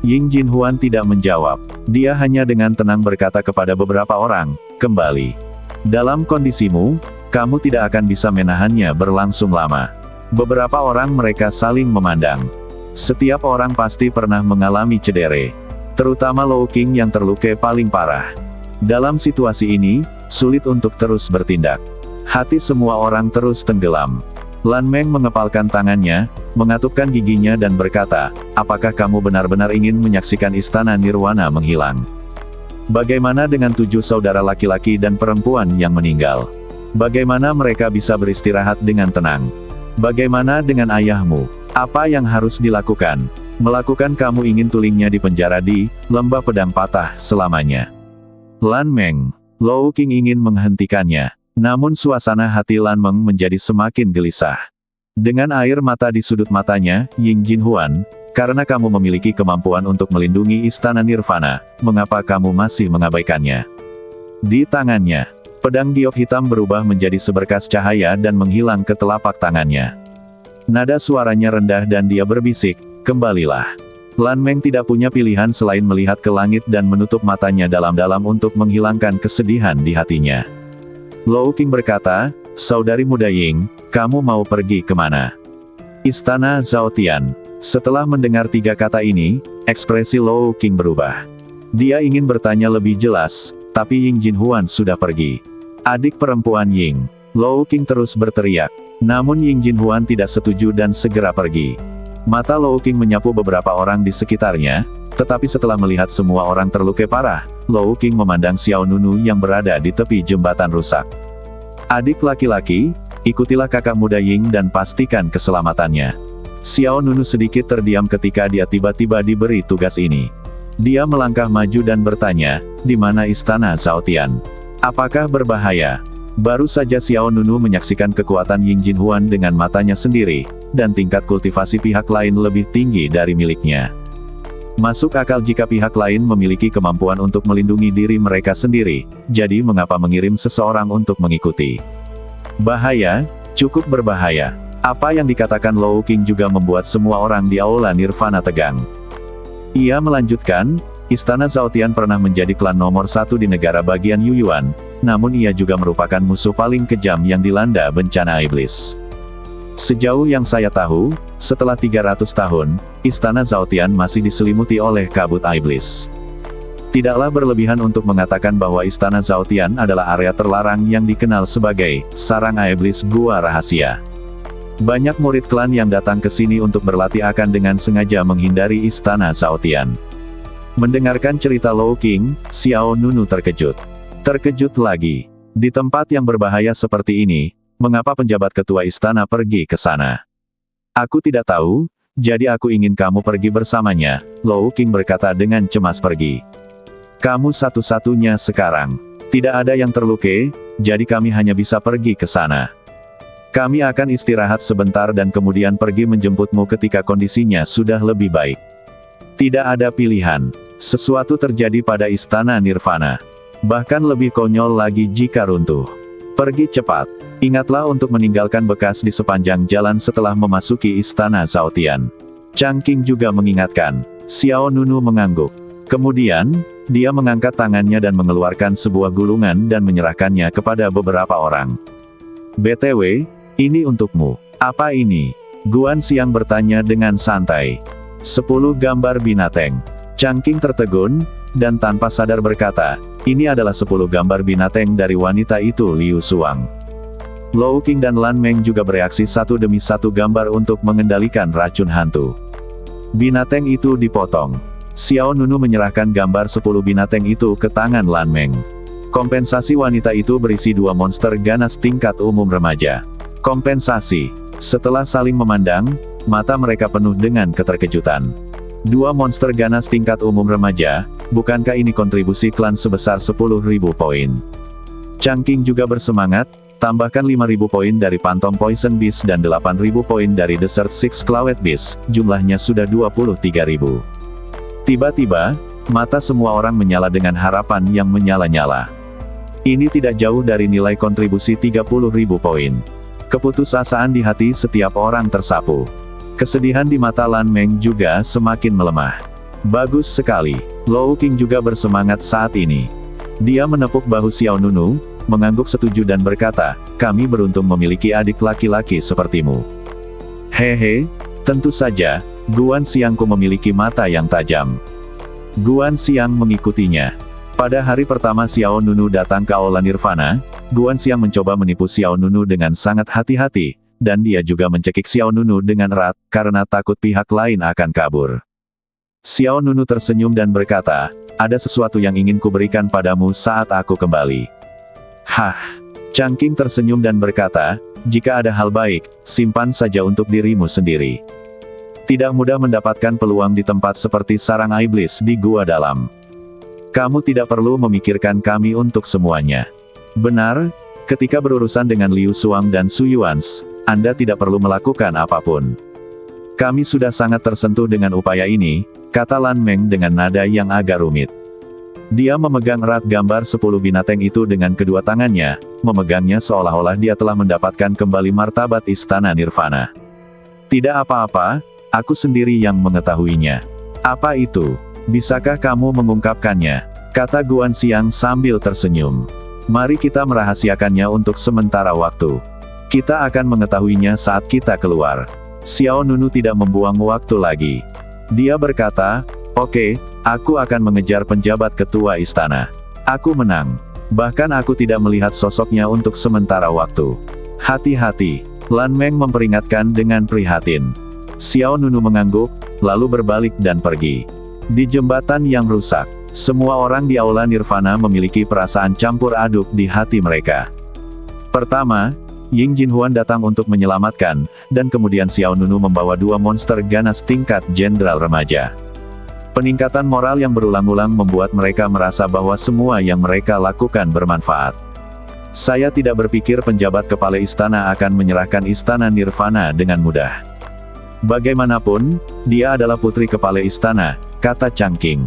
Ying Jinhuan tidak menjawab. Dia hanya dengan tenang berkata kepada beberapa orang, kembali. Dalam kondisimu, kamu tidak akan bisa menahannya berlangsung lama. Beberapa orang mereka saling memandang. Setiap orang pasti pernah mengalami cedera. Terutama Lou Qing yang terluka paling parah. Dalam situasi ini, sulit untuk terus bertindak. Hati semua orang terus tenggelam. Lan Meng mengepalkan tangannya, mengatupkan giginya dan berkata, apakah kamu benar-benar ingin menyaksikan istana Nirwana menghilang? Bagaimana dengan 7 saudara laki-laki dan perempuan yang meninggal? Bagaimana mereka bisa beristirahat dengan tenang? Bagaimana dengan ayahmu? Apa yang harus dilakukan? Melakukan kamu ingin tulingnya di penjara di lembah pedang patah selamanya. Lan Meng, Lou Qing ingin menghentikannya. Namun suasana hati Lan Meng menjadi semakin gelisah. Dengan air mata di sudut matanya, Ying Jinhuan, karena kamu memiliki kemampuan untuk melindungi istana Nirvana, mengapa kamu masih mengabaikannya? Di tangannya, pedang giok hitam berubah menjadi seberkas cahaya dan menghilang ke telapak tangannya. Nada suaranya rendah dan dia berbisik, kembalilah. Lan Meng tidak punya pilihan selain melihat ke langit dan menutup matanya dalam-dalam untuk menghilangkan kesedihan di hatinya. Lou Qing berkata, saudari muda Ying, kamu mau pergi kemana? Istana Zhao Tian. Setelah mendengar 3 kata ini, ekspresi Lou Qing berubah. Dia ingin bertanya lebih jelas, tapi Ying Jinhuan sudah pergi. Adik perempuan Ying. Lou Qing terus berteriak. Namun Ying Jinhuan tidak setuju dan segera pergi. Mata Lou Qing menyapu beberapa orang di sekitarnya, tetapi setelah melihat semua orang terluka parah, Lou Qing memandang Xiao Nunu yang berada di tepi jembatan rusak. Adik laki-laki, ikutilah kakak muda Ying dan pastikan keselamatannya. Xiao Nunu sedikit terdiam ketika dia tiba-tiba diberi tugas ini. Dia melangkah maju dan bertanya, di mana istana Zhao Tian? Apakah berbahaya? Baru saja Xiao Nunu menyaksikan kekuatan Ying Jinhuan dengan matanya sendiri, dan tingkat kultivasi pihak lain lebih tinggi dari miliknya. Masuk akal jika pihak lain memiliki kemampuan untuk melindungi diri mereka sendiri, jadi mengapa mengirim seseorang untuk mengikuti? Bahaya, cukup berbahaya. Apa yang dikatakan Lou Qing juga membuat semua orang di Aula Nirvana tegang. Ia melanjutkan, Istana Zhao Tian pernah menjadi klan nomor 1 di negara bagian Yuyuan, namun ia juga merupakan musuh paling kejam yang dilanda bencana iblis. Sejauh yang saya tahu, setelah 300 tahun, Istana Zhao Tian masih diselimuti oleh kabut iblis. Tidaklah berlebihan untuk mengatakan bahwa Istana Zhao Tian adalah area terlarang yang dikenal sebagai sarang iblis gua rahasia. Banyak murid klan yang datang ke sini untuk berlatih akan dengan sengaja menghindari Istana Zhao Tian. Mendengarkan cerita Lou Qing, Xiao Nunu terkejut. Terkejut lagi. Di tempat yang berbahaya seperti ini, mengapa penjabat ketua istana pergi ke sana? Aku tidak tahu, jadi aku ingin kamu pergi bersamanya, Lou Qing berkata dengan cemas pergi. Kamu satu-satunya sekarang. Tidak ada yang terluka, jadi kami hanya bisa pergi ke sana. Kami akan istirahat sebentar dan kemudian pergi menjemputmu ketika kondisinya sudah lebih baik. Tidak ada pilihan. Sesuatu terjadi pada istana Nirvana. Bahkan lebih konyol lagi jika runtuh. Pergi cepat. Ingatlah untuk meninggalkan bekas di sepanjang jalan setelah memasuki istana Zhao Tian. Chang Qing juga mengingatkan. Xiao Nunu mengangguk. Kemudian, dia mengangkat tangannya dan mengeluarkan sebuah gulungan dan menyerahkannya kepada beberapa orang. BTW, ini untukmu. Apa ini? Guan Xiang bertanya dengan santai. 10 gambar binatang. Chang Qing tertegun, dan tanpa sadar berkata, ini adalah 10 gambar binatang dari wanita itu Liu Suang. Lou Qing dan Lan Meng juga bereaksi satu demi satu gambar untuk mengendalikan racun hantu. Binatang itu dipotong. Xiao Nunu menyerahkan gambar 10 binatang itu ke tangan Lan Meng. Kompensasi wanita itu berisi 2 monster ganas tingkat umum remaja. Kompensasi. Setelah saling memandang, mata mereka penuh dengan keterkejutan. 2 monster ganas tingkat umum remaja, bukankah ini kontribusi klan sebesar 10.000 poin? Changqing juga bersemangat, tambahkan 5.000 poin dari Phantom Poison Beast dan 8.000 poin dari Desert Six Clawed Beast, jumlahnya sudah 23.000. Tiba-tiba, mata semua orang menyala dengan harapan yang menyala-nyala. Ini tidak jauh dari nilai kontribusi 30.000 poin. Keputusasaan di hati setiap orang tersapu. Kesedihan di mata Lan Meng juga semakin melemah. Bagus sekali. Lou Qing juga bersemangat saat ini. Dia menepuk bahu Xiao Nunu, mengangguk setuju dan berkata, kami beruntung memiliki adik laki-laki sepertimu. Hehe, tentu saja, Guan Xiangku memiliki mata yang tajam. Guan Xiang mengikutinya. Pada hari pertama Xiao Nunu datang ke Aula Nirvana, Guan Xiang mencoba menipu Xiao Nunu dengan sangat hati-hati, dan dia juga mencekik Xiao Nunu dengan erat, karena takut pihak lain akan kabur. Xiao Nunu tersenyum dan berkata, ada sesuatu yang ingin kuberikan padamu saat aku kembali. Hah! Changqing tersenyum dan berkata, jika ada hal baik, simpan saja untuk dirimu sendiri. Tidak mudah mendapatkan peluang di tempat seperti sarang iblis di gua dalam. Kamu tidak perlu memikirkan kami untuk semuanya. Benar, ketika berurusan dengan Liu Suang dan Su Yuans, Anda tidak perlu melakukan apapun. Kami sudah sangat tersentuh dengan upaya ini, kata Lan Meng dengan nada yang agak rumit. Dia memegang erat gambar 10 binatang itu dengan kedua tangannya, memegangnya seolah-olah dia telah mendapatkan kembali martabat Istana Nirvana. Tidak apa-apa, aku sendiri yang mengetahuinya. Apa itu? Bisakah kamu mengungkapkannya? Kata Guan Xiang sambil tersenyum. Mari kita merahasiakannya untuk sementara waktu. Kita akan mengetahuinya saat kita keluar. Xiao Nunu tidak membuang waktu lagi. Dia berkata, oke, aku akan mengejar penjabat ketua istana. Aku menang. Bahkan aku tidak melihat sosoknya untuk sementara waktu. Hati-hati. Lan Meng memperingatkan dengan prihatin. Xiao Nunu mengangguk, lalu berbalik dan pergi. Di jembatan yang rusak, semua orang di Aula Nirvana memiliki perasaan campur aduk di hati mereka. Pertama, Ying Jinhuan datang untuk menyelamatkan, dan kemudian Xiao Nunu membawa 2 monster ganas tingkat jenderal remaja. Peningkatan moral yang berulang-ulang membuat mereka merasa bahwa semua yang mereka lakukan bermanfaat. Saya tidak berpikir penjabat kepala istana akan menyerahkan istana Nirvana dengan mudah. Bagaimanapun, dia adalah putri kepala istana, kata Changqing.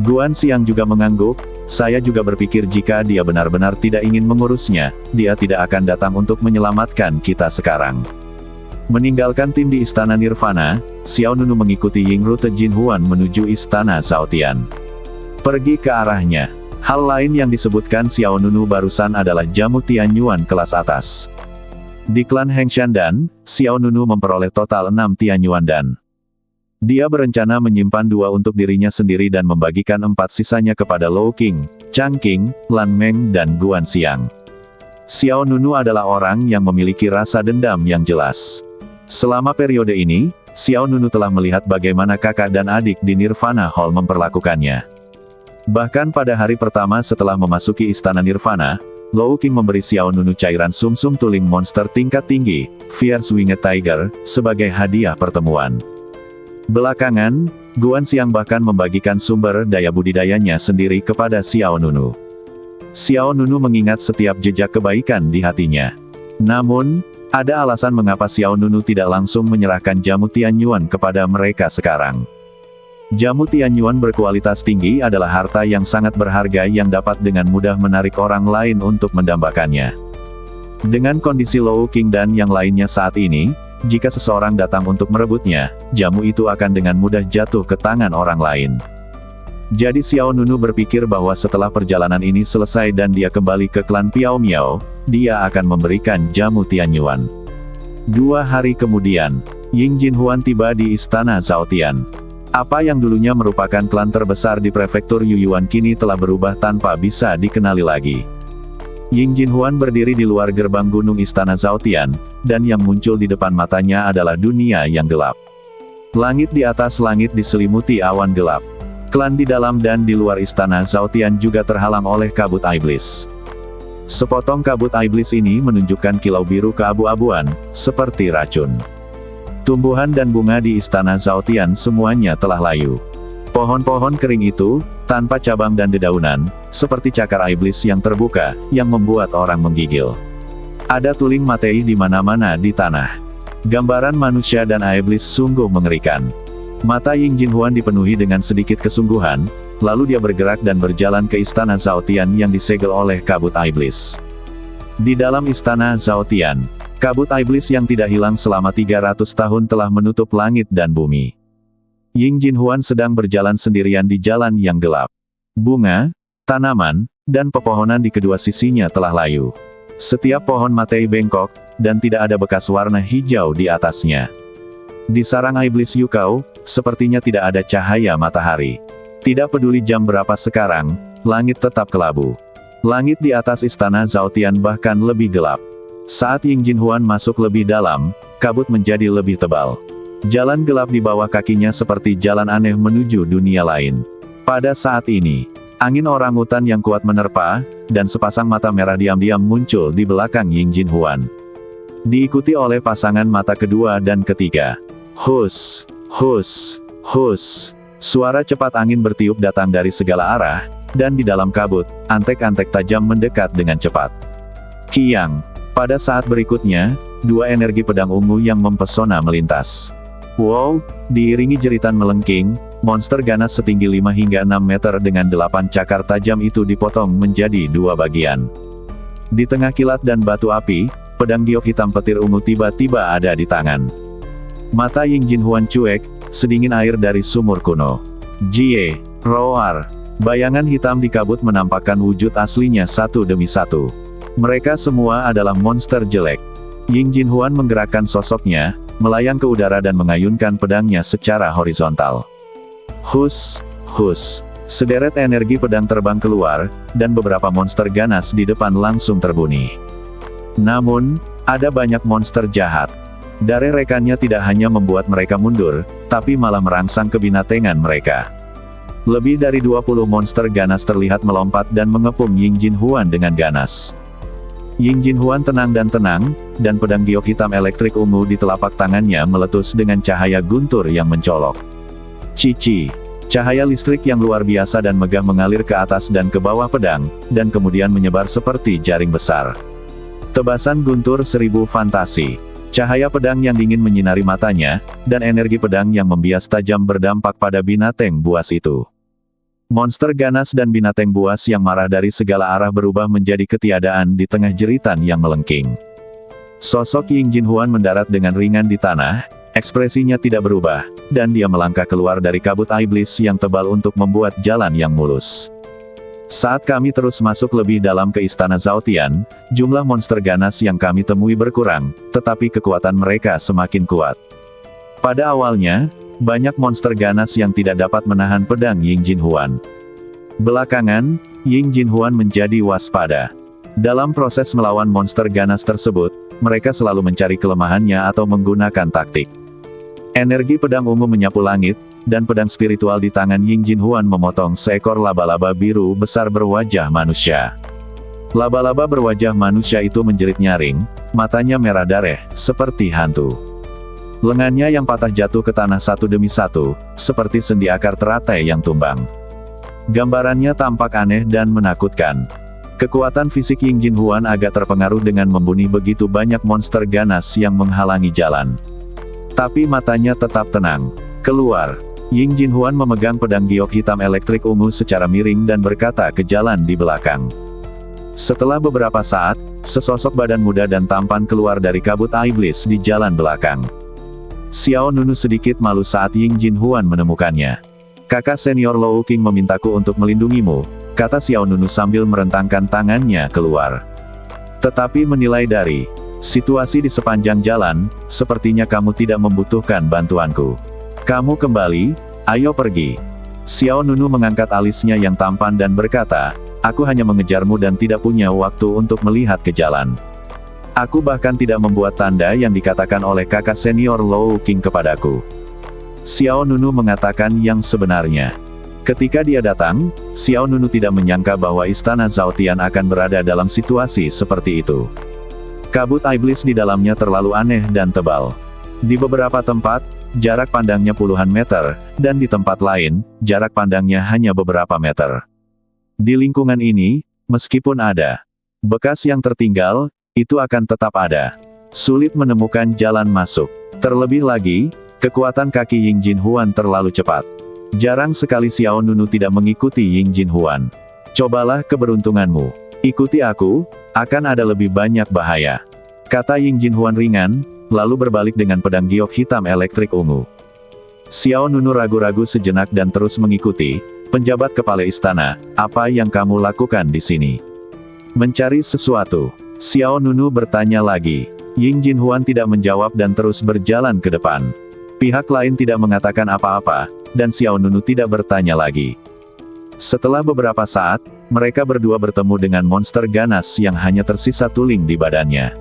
Guan Xiang juga mengangguk, saya juga berpikir jika dia benar-benar tidak ingin mengurusnya, dia tidak akan datang untuk menyelamatkan kita sekarang. Meninggalkan tim di istana Nirvana, Xiao Nunu mengikuti Ying Rute Jinhuan menuju istana Zhao Tian. Pergi ke arahnya. Hal lain yang disebutkan Xiao Nunu barusan adalah jamu Tianyuan kelas atas. Di klan Hengshandan, Xiao Nunu memperoleh total 6 Tianyuan dan dia berencana menyimpan 2 untuk dirinya sendiri dan membagikan 4 sisanya kepada Lou Qing, Changqing, Lan Meng dan Guan Xiang. Xiao Nunu adalah orang yang memiliki rasa dendam yang jelas. Selama periode ini, Xiao Nunu telah melihat bagaimana kakak dan adik di Nirvana Hall memperlakukannya. Bahkan pada hari pertama setelah memasuki istana Nirvana, Lou Qing memberi Xiao Nunu cairan sumsum tuling monster tingkat tinggi, Fierce Winged Tiger, sebagai hadiah pertemuan. Belakangan, Guan Xiang bahkan membagikan sumber daya budidayanya sendiri kepada Xiao Nunu. Xiao Nunu mengingat setiap jejak kebaikan di hatinya. Namun, ada alasan mengapa Xiao Nunu tidak langsung menyerahkan jamu Tianyuan kepada mereka sekarang. Jamu Tianyuan berkualitas tinggi adalah harta yang sangat berharga yang dapat dengan mudah menarik orang lain untuk mendambakannya. Dengan kondisi Lou Qing dan yang lainnya saat ini, jika seseorang datang untuk merebutnya, jamu itu akan dengan mudah jatuh ke tangan orang lain. Jadi Xiao Nunu berpikir bahwa setelah perjalanan ini selesai dan dia kembali ke klan Piao Miao, dia akan memberikan jamu Tianyuan. 2 hari kemudian, Ying Jinhuan tiba di istana Zhao Tian. Apa yang dulunya merupakan klan terbesar di prefektur Yuyuan kini telah berubah tanpa bisa dikenali lagi. Ying Jinhuan berdiri di luar gerbang gunung istana Zhaotian, dan yang muncul di depan matanya adalah dunia yang gelap. Langit di atas langit diselimuti awan gelap. Klan di dalam dan di luar istana Zhaotian juga terhalang oleh kabut iblis. Sepotong kabut iblis ini menunjukkan kilau biru keabu-abuan, seperti racun. Tumbuhan dan bunga di istana Zhaotian semuanya telah layu. Pohon-pohon kering itu, tanpa cabang dan dedaunan, seperti cakar iblis yang terbuka, yang membuat orang menggigil. Ada tuling matei di mana-mana di tanah. Gambaran manusia dan iblis sungguh mengerikan. Mata Ying Jinhuan dipenuhi dengan sedikit kesungguhan, lalu dia bergerak dan berjalan ke istana Zhaotian yang disegel oleh kabut iblis. Di dalam istana Zhaotian, kabut iblis yang tidak hilang selama 300 tahun telah menutup langit dan bumi. Ying Jinhuan sedang berjalan sendirian di jalan yang gelap. Bunga, tanaman, dan pepohonan di kedua sisinya telah layu. Setiap pohon matei bengkok, dan tidak ada bekas warna hijau di atasnya. Di sarang iblis Yukao, sepertinya tidak ada cahaya matahari. Tidak peduli jam berapa sekarang, langit tetap kelabu. Langit di atas istana Zhaotian bahkan lebih gelap. Saat Ying Jinhuan masuk lebih dalam, kabut menjadi lebih tebal. Jalan gelap di bawah kakinya seperti jalan aneh menuju dunia lain. Pada saat ini, angin orangutan yang kuat menerpa, dan sepasang mata merah diam-diam muncul di belakang Ying Jinhuan. Diikuti oleh pasangan mata kedua dan ketiga. Hus, hus, hus. Suara cepat angin bertiup datang dari segala arah, dan di dalam kabut, antek-antek tajam mendekat dengan cepat. Kiang. Pada saat berikutnya, dua energi pedang ungu yang mempesona melintas. Wow, diiringi jeritan melengking, monster ganas setinggi 5 hingga 6 meter dengan 8 cakar tajam itu dipotong menjadi 2 bagian. Di tengah kilat dan batu api, pedang giok hitam petir ungu tiba-tiba ada di tangan. Mata Ying Jinhuan cuek, sedingin air dari sumur kuno. Jie, roar. Bayangan hitam di kabut menampakkan wujud aslinya satu demi satu. Mereka semua adalah monster jelek. Ying Jinhuan menggerakkan sosoknya, melayang ke udara dan mengayunkan pedangnya secara horizontal. Hus, hus. Sederet energi pedang terbang keluar, dan beberapa monster ganas di depan langsung terbunyi. Namun, ada banyak monster jahat. Dare rekannya tidak hanya membuat mereka mundur, tapi malah merangsang kebinatengan mereka. Lebih dari 20 monster ganas terlihat melompat dan mengepung Ying Jinhuan dengan ganas. Ying Jinhuan tenang, dan pedang giok hitam elektrik ungu di telapak tangannya meletus dengan cahaya guntur yang mencolok. Cici. Cahaya listrik yang luar biasa dan megah mengalir ke atas dan ke bawah pedang, dan kemudian menyebar seperti jaring besar. Tebasan guntur 1000 fantasi. Cahaya pedang yang dingin menyinari matanya, dan energi pedang yang membias tajam berdampak pada binatang buas itu. Monster ganas dan binatang buas yang marah dari segala arah berubah menjadi ketiadaan di tengah jeritan yang melengking. Sosok Ying Jinhuan mendarat dengan ringan di tanah, ekspresinya tidak berubah, dan dia melangkah keluar dari kabut iblis yang tebal untuk membuat jalan yang mulus. Saat kami terus masuk lebih dalam ke istana Zhaotian, jumlah monster ganas yang kami temui berkurang, tetapi kekuatan mereka semakin kuat. Pada awalnya, banyak monster ganas yang tidak dapat menahan pedang Ying Jinhuan. Belakangan, Ying Jinhuan menjadi waspada. Dalam proses melawan monster ganas tersebut, mereka selalu mencari kelemahannya atau menggunakan taktik. Energi pedang ungu menyapu langit, dan pedang spiritual di tangan Ying Jinhuan memotong seekor laba-laba biru besar berwajah manusia. Laba-laba berwajah manusia itu menjerit nyaring, matanya merah darah, seperti hantu. Lengannya yang patah jatuh ke tanah satu demi satu, seperti sendi akar teratai yang tumbang. Gambarannya tampak aneh dan menakutkan. Kekuatan fisik Ying Jinhuan agak terpengaruh dengan membunuh begitu banyak monster ganas yang menghalangi jalan. Tapi matanya tetap tenang. Keluar. Ying Jinhuan memegang pedang giok hitam elektrik ungu secara miring dan berkata ke jalan di belakang. Setelah beberapa saat, sesosok badan muda dan tampan keluar dari kabut iblis di jalan belakang. Xiao Nunu sedikit malu saat Ying Jinhuan menemukannya. Kakak senior Lou Qing memintaku untuk melindungimu, kata Xiao Nunu sambil merentangkan tangannya keluar. Tetapi menilai dari situasi di sepanjang jalan, sepertinya kamu tidak membutuhkan bantuanku. Kamu kembali, ayo pergi. Xiao Nunu mengangkat alisnya yang tampan dan berkata, Aku hanya mengejarmu dan tidak punya waktu untuk melihat ke jalan. Aku bahkan tidak membuat tanda yang dikatakan oleh kakak senior Lou King kepadaku. Xiao Nunu mengatakan yang sebenarnya. Ketika dia datang, Xiao Nunu tidak menyangka bahwa istana Zhao Tian akan berada dalam situasi seperti itu. Kabut iblis di dalamnya terlalu aneh dan tebal. Di beberapa tempat, jarak pandangnya puluhan meter, dan di tempat lain, jarak pandangnya hanya beberapa meter. Di lingkungan ini, meskipun ada bekas yang tertinggal, itu akan tetap ada. Sulit menemukan jalan masuk. Terlebih lagi, kekuatan kaki Ying Jinhuan terlalu cepat. Jarang sekali Xiao Nunu tidak mengikuti Ying Jinhuan. Cobalah keberuntunganmu. Ikuti aku, akan ada lebih banyak bahaya. Kata Ying Jinhuan ringan, lalu berbalik dengan pedang giok hitam elektrik ungu. Xiao Nunu ragu-ragu sejenak dan terus mengikuti. Penjabat kepala istana, apa yang kamu lakukan di sini? Mencari sesuatu. Xiao Nunu bertanya lagi. Ying Jinhuan tidak menjawab dan terus berjalan ke depan. Pihak lain tidak mengatakan apa-apa, dan Xiao Nunu tidak bertanya lagi. Setelah beberapa saat, mereka berdua bertemu dengan monster ganas yang hanya tersisa tuling di badannya.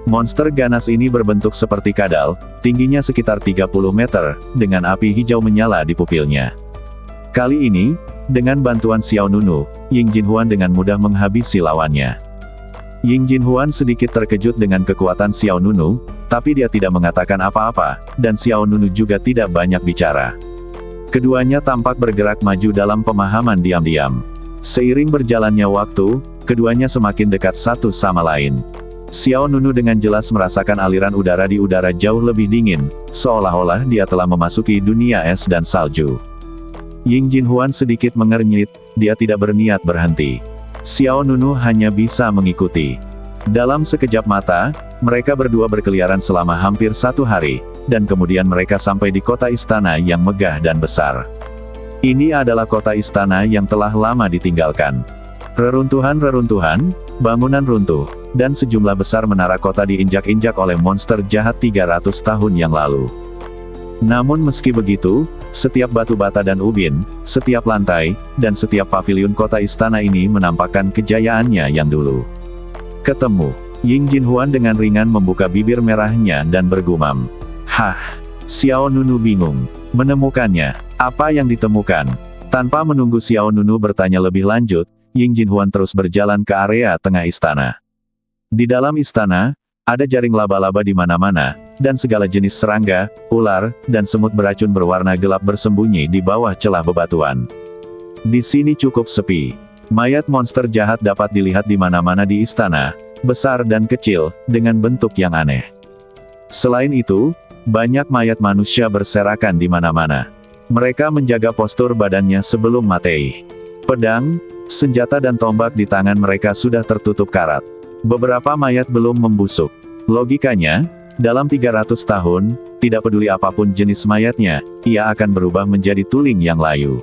Monster ganas ini berbentuk seperti kadal, tingginya sekitar 30 meter, dengan api hijau menyala di pupilnya. Kali ini, dengan bantuan Xiao Nunu, Ying Jinhuan dengan mudah menghabisi lawannya. Ying Jinhuan sedikit terkejut dengan kekuatan Xiao Nunu, tapi dia tidak mengatakan apa-apa, dan Xiao Nunu juga tidak banyak bicara. Keduanya tampak bergerak maju dalam pemahaman diam-diam. Seiring berjalannya waktu, keduanya semakin dekat satu sama lain. Xiao Nunu dengan jelas merasakan aliran udara di udara jauh lebih dingin, seolah-olah dia telah memasuki dunia es dan salju. Ying Jinhuan sedikit mengernyit, dia tidak berniat berhenti. Xiao Nunu hanya bisa mengikuti. Dalam sekejap mata, mereka berdua berkeliaran selama hampir 1 hari, dan kemudian mereka sampai di kota istana yang megah dan besar. Ini adalah kota istana yang telah lama ditinggalkan. Reruntuhan-reruntuhan, bangunan runtuh, dan sejumlah besar menara kota diinjak-injak oleh monster jahat 300 tahun yang lalu. Namun meski begitu, setiap batu bata dan ubin, setiap lantai, dan setiap paviliun kota istana ini menampakkan kejayaannya yang dulu. Ketemu. Ying Jinhuan dengan ringan membuka bibir merahnya dan bergumam. Hah, Xiao Nunu bingung. Menemukannya. Apa yang ditemukan? Tanpa menunggu Xiao Nunu bertanya lebih lanjut, Ying Jinhuan terus berjalan ke area tengah istana. Di dalam istana, ada jaring laba-laba di mana-mana, dan segala jenis serangga, ular, dan semut beracun berwarna gelap bersembunyi di bawah celah bebatuan. Di sini cukup sepi. Mayat monster jahat dapat dilihat di mana-mana di istana, besar dan kecil, dengan bentuk yang aneh. Selain itu, banyak mayat manusia berserakan di mana-mana. Mereka menjaga postur badannya sebelum mati. Pedang, senjata dan tombak di tangan mereka sudah tertutup karat. Beberapa mayat belum membusuk. Logikanya, dalam 300 tahun, tidak peduli apapun jenis mayatnya, ia akan berubah menjadi tuling yang layu.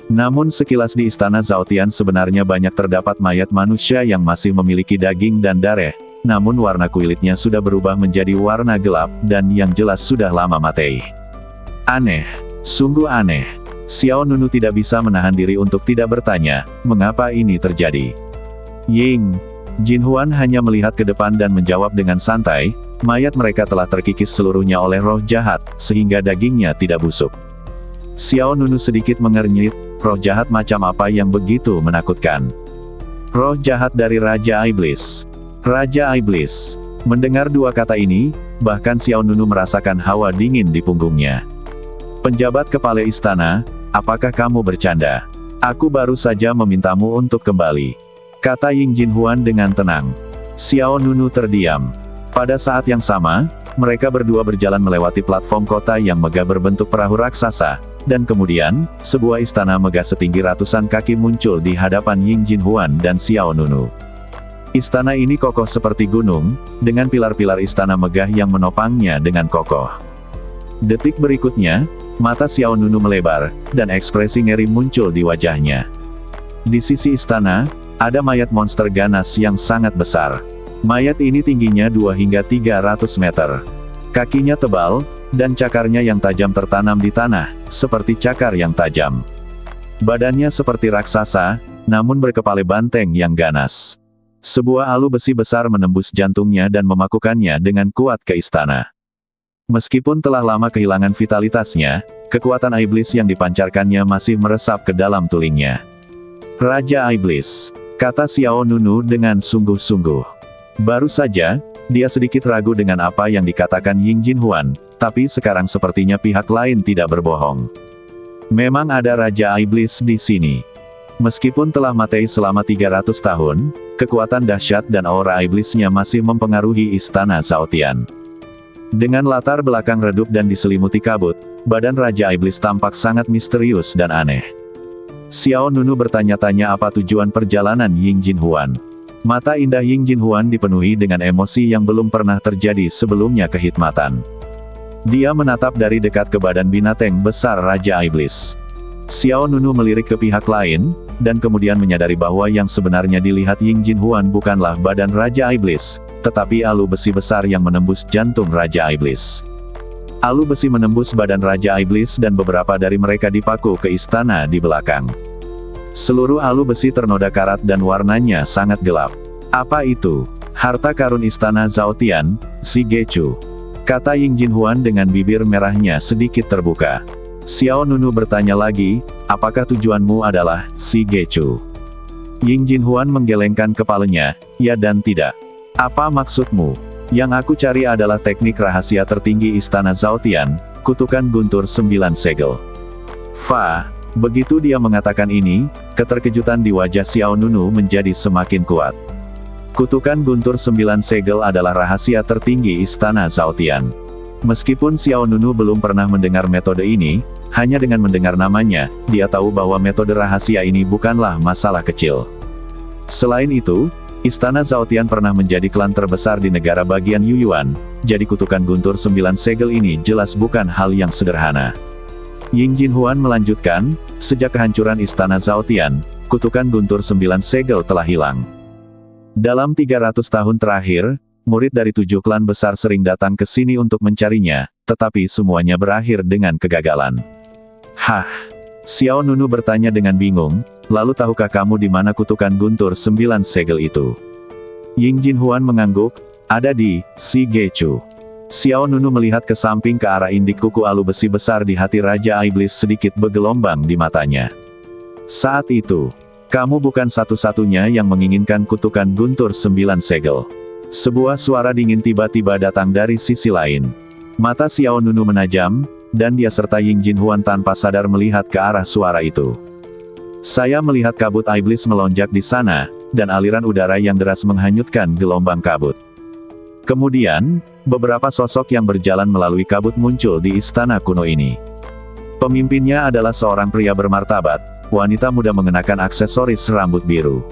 Namun sekilas di istana Zhao Tian sebenarnya banyak terdapat mayat manusia yang masih memiliki daging dan darah, namun warna kulitnya sudah berubah menjadi warna gelap, dan yang jelas sudah lama mati. Aneh. Sungguh aneh. Xiao Nunu tidak bisa menahan diri untuk tidak bertanya, mengapa ini terjadi. Ying Jinhuan hanya melihat ke depan dan menjawab dengan santai, mayat mereka telah terkikis seluruhnya oleh roh jahat, sehingga dagingnya tidak busuk. Xiao Nunu sedikit mengernyit, roh jahat macam apa yang begitu menakutkan? Roh jahat dari Raja Iblis. Raja Iblis. Mendengar dua kata ini, bahkan Xiao Nunu merasakan hawa dingin di punggungnya. Penjabat kepala istana, apakah kamu bercanda? Aku baru saja memintamu untuk kembali. Kata Ying Jinhuan dengan tenang. Xiao Nunu terdiam. Pada saat yang sama, mereka berdua berjalan melewati platform kota yang megah berbentuk perahu raksasa, dan kemudian, sebuah istana megah setinggi ratusan kaki muncul di hadapan Ying Jinhuan dan Xiao Nunu. Istana ini kokoh seperti gunung, dengan pilar-pilar istana megah yang menopangnya dengan kokoh. Detik berikutnya, mata Xiao Nunu melebar, dan ekspresi ngeri muncul di wajahnya. Di sisi istana, ada mayat monster ganas yang sangat besar. Mayat ini tingginya 2 hingga 300 meter. Kakinya tebal, dan cakarnya yang tajam tertanam di tanah, seperti cakar yang tajam. Badannya seperti raksasa, namun berkepala banteng yang ganas. Sebuah alu besi besar menembus jantungnya dan memakukannya dengan kuat ke istana. Meskipun telah lama kehilangan vitalitasnya, kekuatan iblis yang dipancarkannya masih meresap ke dalam tulingnya. Raja Iblis, kata Xiao Nunu dengan sungguh-sungguh. Baru saja, dia sedikit ragu dengan apa yang dikatakan Ying Jinhuan, tapi sekarang sepertinya pihak lain tidak berbohong. Memang ada Raja Iblis di sini. Meskipun telah mati selama 300 tahun, kekuatan dahsyat dan aura iblisnya masih mempengaruhi istana Zhaotian. Dengan latar belakang redup dan diselimuti kabut, badan Raja Iblis tampak sangat misterius dan aneh. Xiao Nunu bertanya-tanya apa tujuan perjalanan Ying Jinhuan. Mata indah Ying Jinhuan dipenuhi dengan emosi yang belum pernah terjadi sebelumnya kehikmatan. Dia menatap dari dekat ke badan binatang besar Raja Iblis. Xiao Nunu melirik ke pihak lain, dan kemudian menyadari bahwa yang sebenarnya dilihat Ying Jinhuan bukanlah badan Raja Iblis, tetapi alu besi besar yang menembus jantung Raja Iblis. Alu besi menembus badan Raja Iblis dan beberapa dari mereka dipaku ke istana di belakang. Seluruh alu besi ternoda karat dan warnanya sangat gelap. Apa itu? Harta karun istana Zhaotian, Si Gechu. Kata Ying Jinhuan dengan bibir merahnya sedikit terbuka. Xiao Nunu bertanya lagi, apakah tujuanmu adalah Si Gechu? Ying Jinhuan menggelengkan kepalanya, ya dan tidak. Apa maksudmu? Yang aku cari adalah teknik rahasia tertinggi istana Zhaotian, kutukan guntur 9 segel. Begitu dia mengatakan ini, keterkejutan di wajah Xiao Nunu menjadi semakin kuat. Kutukan guntur 9 segel adalah rahasia tertinggi istana Zhaotian. Meskipun Xiao Nunu belum pernah mendengar metode ini, hanya dengan mendengar namanya, dia tahu bahwa metode rahasia ini bukanlah masalah kecil. Selain itu, istana Zhaotian pernah menjadi klan terbesar di negara bagian Yuyuan, jadi kutukan guntur 9 segel ini jelas bukan hal yang sederhana. Ying Jinhuan melanjutkan, sejak kehancuran istana Zhaotian, kutukan guntur 9 segel telah hilang. Dalam 300 tahun terakhir, murid dari 7 klan besar sering datang ke sini untuk mencarinya, tetapi semuanya berakhir dengan kegagalan. Xiao Nunu bertanya dengan bingung, lalu tahukah kamu di mana kutukan guntur 9 segel itu? Ying Jinhuan mengangguk, ada di Si Gechu. Xiao Nunu melihat ke samping ke arah indik kuku alu besi besar di hati Raja Iblis sedikit bergelombang di matanya. Saat itu, kamu bukan satu-satunya yang menginginkan kutukan guntur 9 segel. Sebuah suara dingin tiba-tiba datang dari sisi lain. Mata Xiao Nunu menajam, dan dia serta Ying Jinhuan tanpa sadar melihat ke arah suara itu. Saya melihat kabut iblis melonjak di sana, dan aliran udara yang deras menghanyutkan gelombang kabut. Kemudian, beberapa sosok yang berjalan melalui kabut muncul di istana kuno ini. Pemimpinnya adalah seorang pria bermartabat, wanita muda mengenakan aksesoris rambut biru.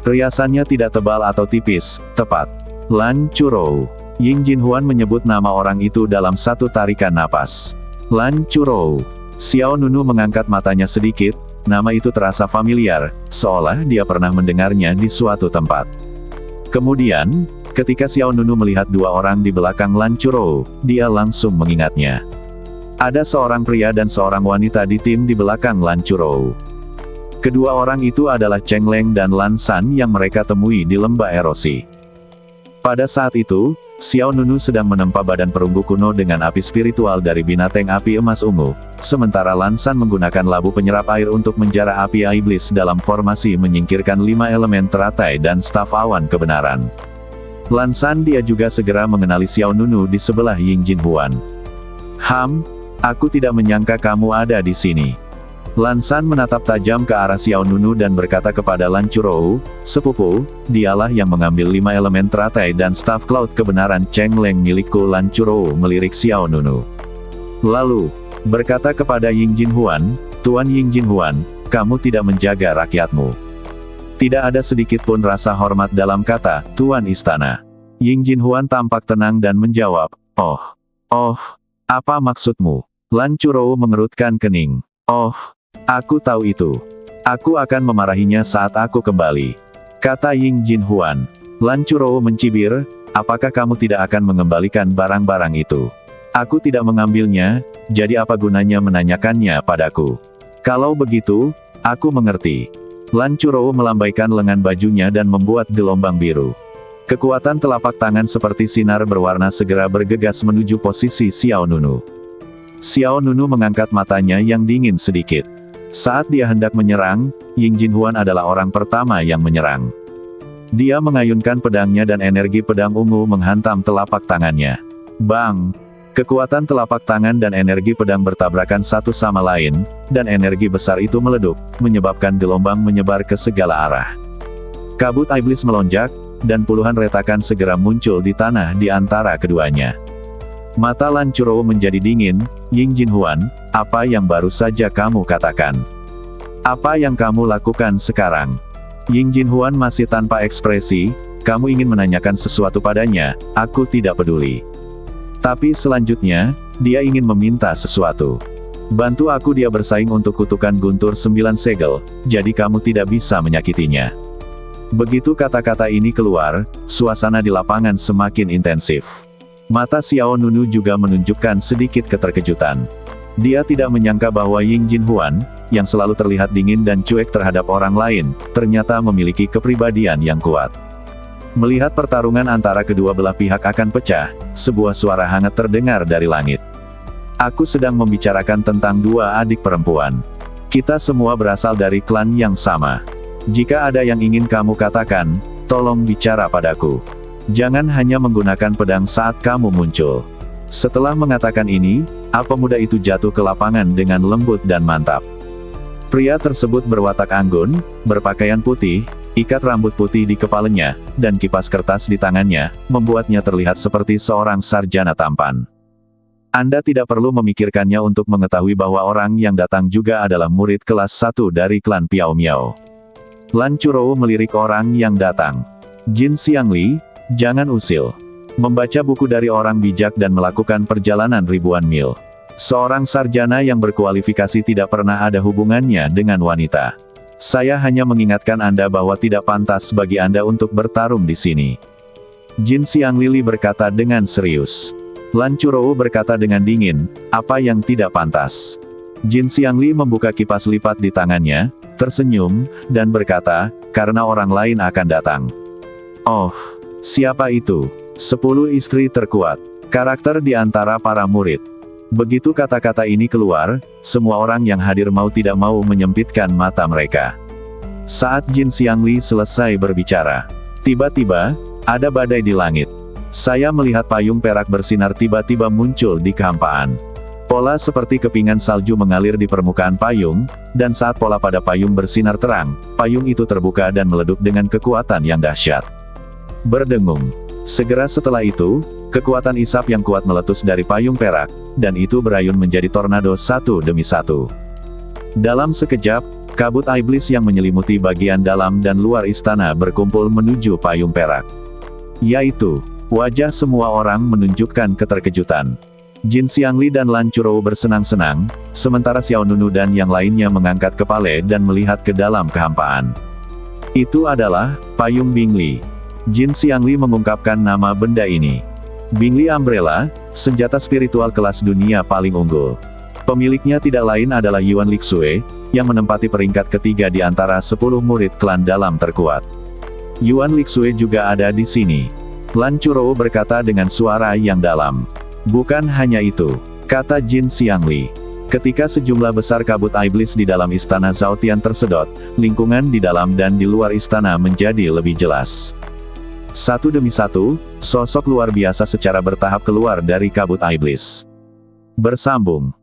Riasannya tidak tebal atau tipis, tepat. Lan Churou. Ying Jinhuan menyebut nama orang itu dalam satu tarikan napas. Lan Churou. Xiao Nunu mengangkat matanya sedikit, nama itu terasa familiar, seolah dia pernah mendengarnya di suatu tempat. Kemudian, ketika Xiao Nunu melihat dua orang di belakang Lan Churou, dia langsung mengingatnya. Ada seorang pria dan seorang wanita di tim di belakang Lan Churou. Kedua orang itu adalah Cheng Leng dan Lan San yang mereka temui di lembah erosi. Pada saat itu, Xiao Nunu sedang menempa badan perunggu kuno dengan api spiritual dari binatang api emas ungu, sementara Lan San menggunakan labu penyerap air untuk menjara api iblis dalam formasi menyingkirkan 5 elemen teratai dan staf awan kebenaran. Lan San dia juga segera mengenali Xiao Nunu di sebelah Ying Jinhuan. Aku tidak menyangka kamu ada di sini. Lan San menatap tajam ke arah Xiao Nunu dan berkata kepada Lan Churou, sepupu, dialah yang mengambil 5 elemen teratai dan staf cloud kebenaran Cheng Leng milikku. Lan Churou melirik Xiao Nunu. Lalu, berkata kepada Ying Jinhuan, Tuan Ying Jinhuan, kamu tidak menjaga rakyatmu. Tidak ada sedikit pun rasa hormat dalam kata, Tuan Istana. Ying Jinhuan tampak tenang dan menjawab, apa maksudmu? Lan Churou mengerutkan kening. Aku tahu itu. Aku akan memarahinya saat aku kembali. Kata Ying Jinhuan. Lan Churou mencibir, apakah kamu tidak akan mengembalikan barang-barang itu? Aku tidak mengambilnya, jadi apa gunanya menanyakannya padaku? Kalau begitu, aku mengerti. Lan Churowo melambaikan lengan bajunya dan membuat gelombang biru. Kekuatan telapak tangan seperti sinar berwarna segera bergegas menuju posisi Xiao Nunu. Xiao Nunu mengangkat matanya yang dingin sedikit. Saat dia hendak menyerang, Ying Jinhuan adalah orang pertama yang menyerang. Dia mengayunkan pedangnya dan energi pedang ungu menghantam telapak tangannya. Bang! Kekuatan telapak tangan dan energi pedang bertabrakan satu sama lain, dan energi besar itu meleduk, menyebabkan gelombang menyebar ke segala arah. Kabut iblis melonjak, dan puluhan retakan segera muncul di tanah di antara keduanya. Mata Lan Churowo menjadi dingin. Ying Jinhuan, apa yang baru saja kamu katakan? Apa yang kamu lakukan sekarang? Ying Jinhuan masih tanpa ekspresi. Kamu ingin menanyakan sesuatu padanya, aku tidak peduli. Tapi selanjutnya, dia ingin meminta sesuatu. Bantu aku, dia bersaing untuk kutukan guntur 9 segel, jadi kamu tidak bisa menyakitinya. Begitu kata-kata ini keluar, suasana di lapangan semakin intensif. Mata Xiao Nunu juga menunjukkan sedikit keterkejutan. Dia tidak menyangka bahwa Ying Jinhuan, yang selalu terlihat dingin dan cuek terhadap orang lain, ternyata memiliki kepribadian yang kuat. Melihat pertarungan antara kedua belah pihak akan pecah, sebuah suara hangat terdengar dari langit. Aku sedang membicarakan tentang dua adik perempuan. Kita semua berasal dari klan yang sama. Jika ada yang ingin kamu katakan, tolong bicara padaku. Jangan hanya menggunakan pedang saat kamu muncul. Setelah mengatakan ini, pemuda itu jatuh ke lapangan dengan lembut dan mantap. Pria tersebut berwatak anggun, berpakaian putih, ikat rambut putih di kepalanya, dan kipas kertas di tangannya, membuatnya terlihat seperti seorang sarjana tampan. Anda tidak perlu memikirkannya untuk mengetahui bahwa orang yang datang juga adalah murid kelas 1 dari klan Piao Miao. Lan Churowo melirik orang yang datang. Jin Xiangli, jangan usil. Membaca buku dari orang bijak dan melakukan perjalanan ribuan mil. Seorang sarjana yang berkualifikasi tidak pernah ada hubungannya dengan wanita. Saya hanya mengingatkan Anda bahwa tidak pantas bagi Anda untuk bertarung di sini. Jin Xiangli berkata dengan serius. Lan Churowo berkata dengan dingin, apa yang tidak pantas? Jin Xiangli membuka kipas lipat di tangannya, tersenyum, dan berkata, karena orang lain akan datang. Oh, siapa itu? 10 istri terkuat. Karakter di antara para murid. Begitu kata-kata ini keluar, semua orang yang hadir mau tidak mau menyempitkan mata mereka. Saat Jin Xiangli selesai berbicara, tiba-tiba, ada badai di langit. Saya melihat payung perak bersinar tiba-tiba muncul di kehampaan. Pola seperti kepingan salju mengalir di permukaan payung, dan saat pola pada payung bersinar terang, payung itu terbuka dan meleduk dengan kekuatan yang dahsyat. Berdengung. Segera setelah itu, kekuatan isap yang kuat meletus dari payung perak, dan itu berayun menjadi tornado satu demi satu. Dalam sekejap, kabut iblis yang menyelimuti bagian dalam dan luar istana berkumpul menuju payung perak. Yaitu, wajah semua orang menunjukkan keterkejutan. Jin Xiangli dan Lan Churowo bersenang-senang, sementara Xiao Nunu dan yang lainnya mengangkat kepala dan melihat ke dalam kehampaan. Itu adalah payung Bingli. Jin Xiangli mengungkapkan nama benda ini. Bingli Umbrella, senjata spiritual kelas dunia paling unggul. Pemiliknya tidak lain adalah Yuan Lixue, yang menempati peringkat ketiga di antara 10 murid klan dalam terkuat. Yuan Lixue juga ada di sini. Lan Churowo berkata dengan suara yang dalam. Bukan hanya itu, kata Jin Xiangli. Ketika sejumlah besar kabut iblis di dalam istana Zhaotian tersedot, lingkungan di dalam dan di luar istana menjadi lebih jelas. Satu demi satu, sosok luar biasa secara bertahap keluar dari kabut iblis. Bersambung.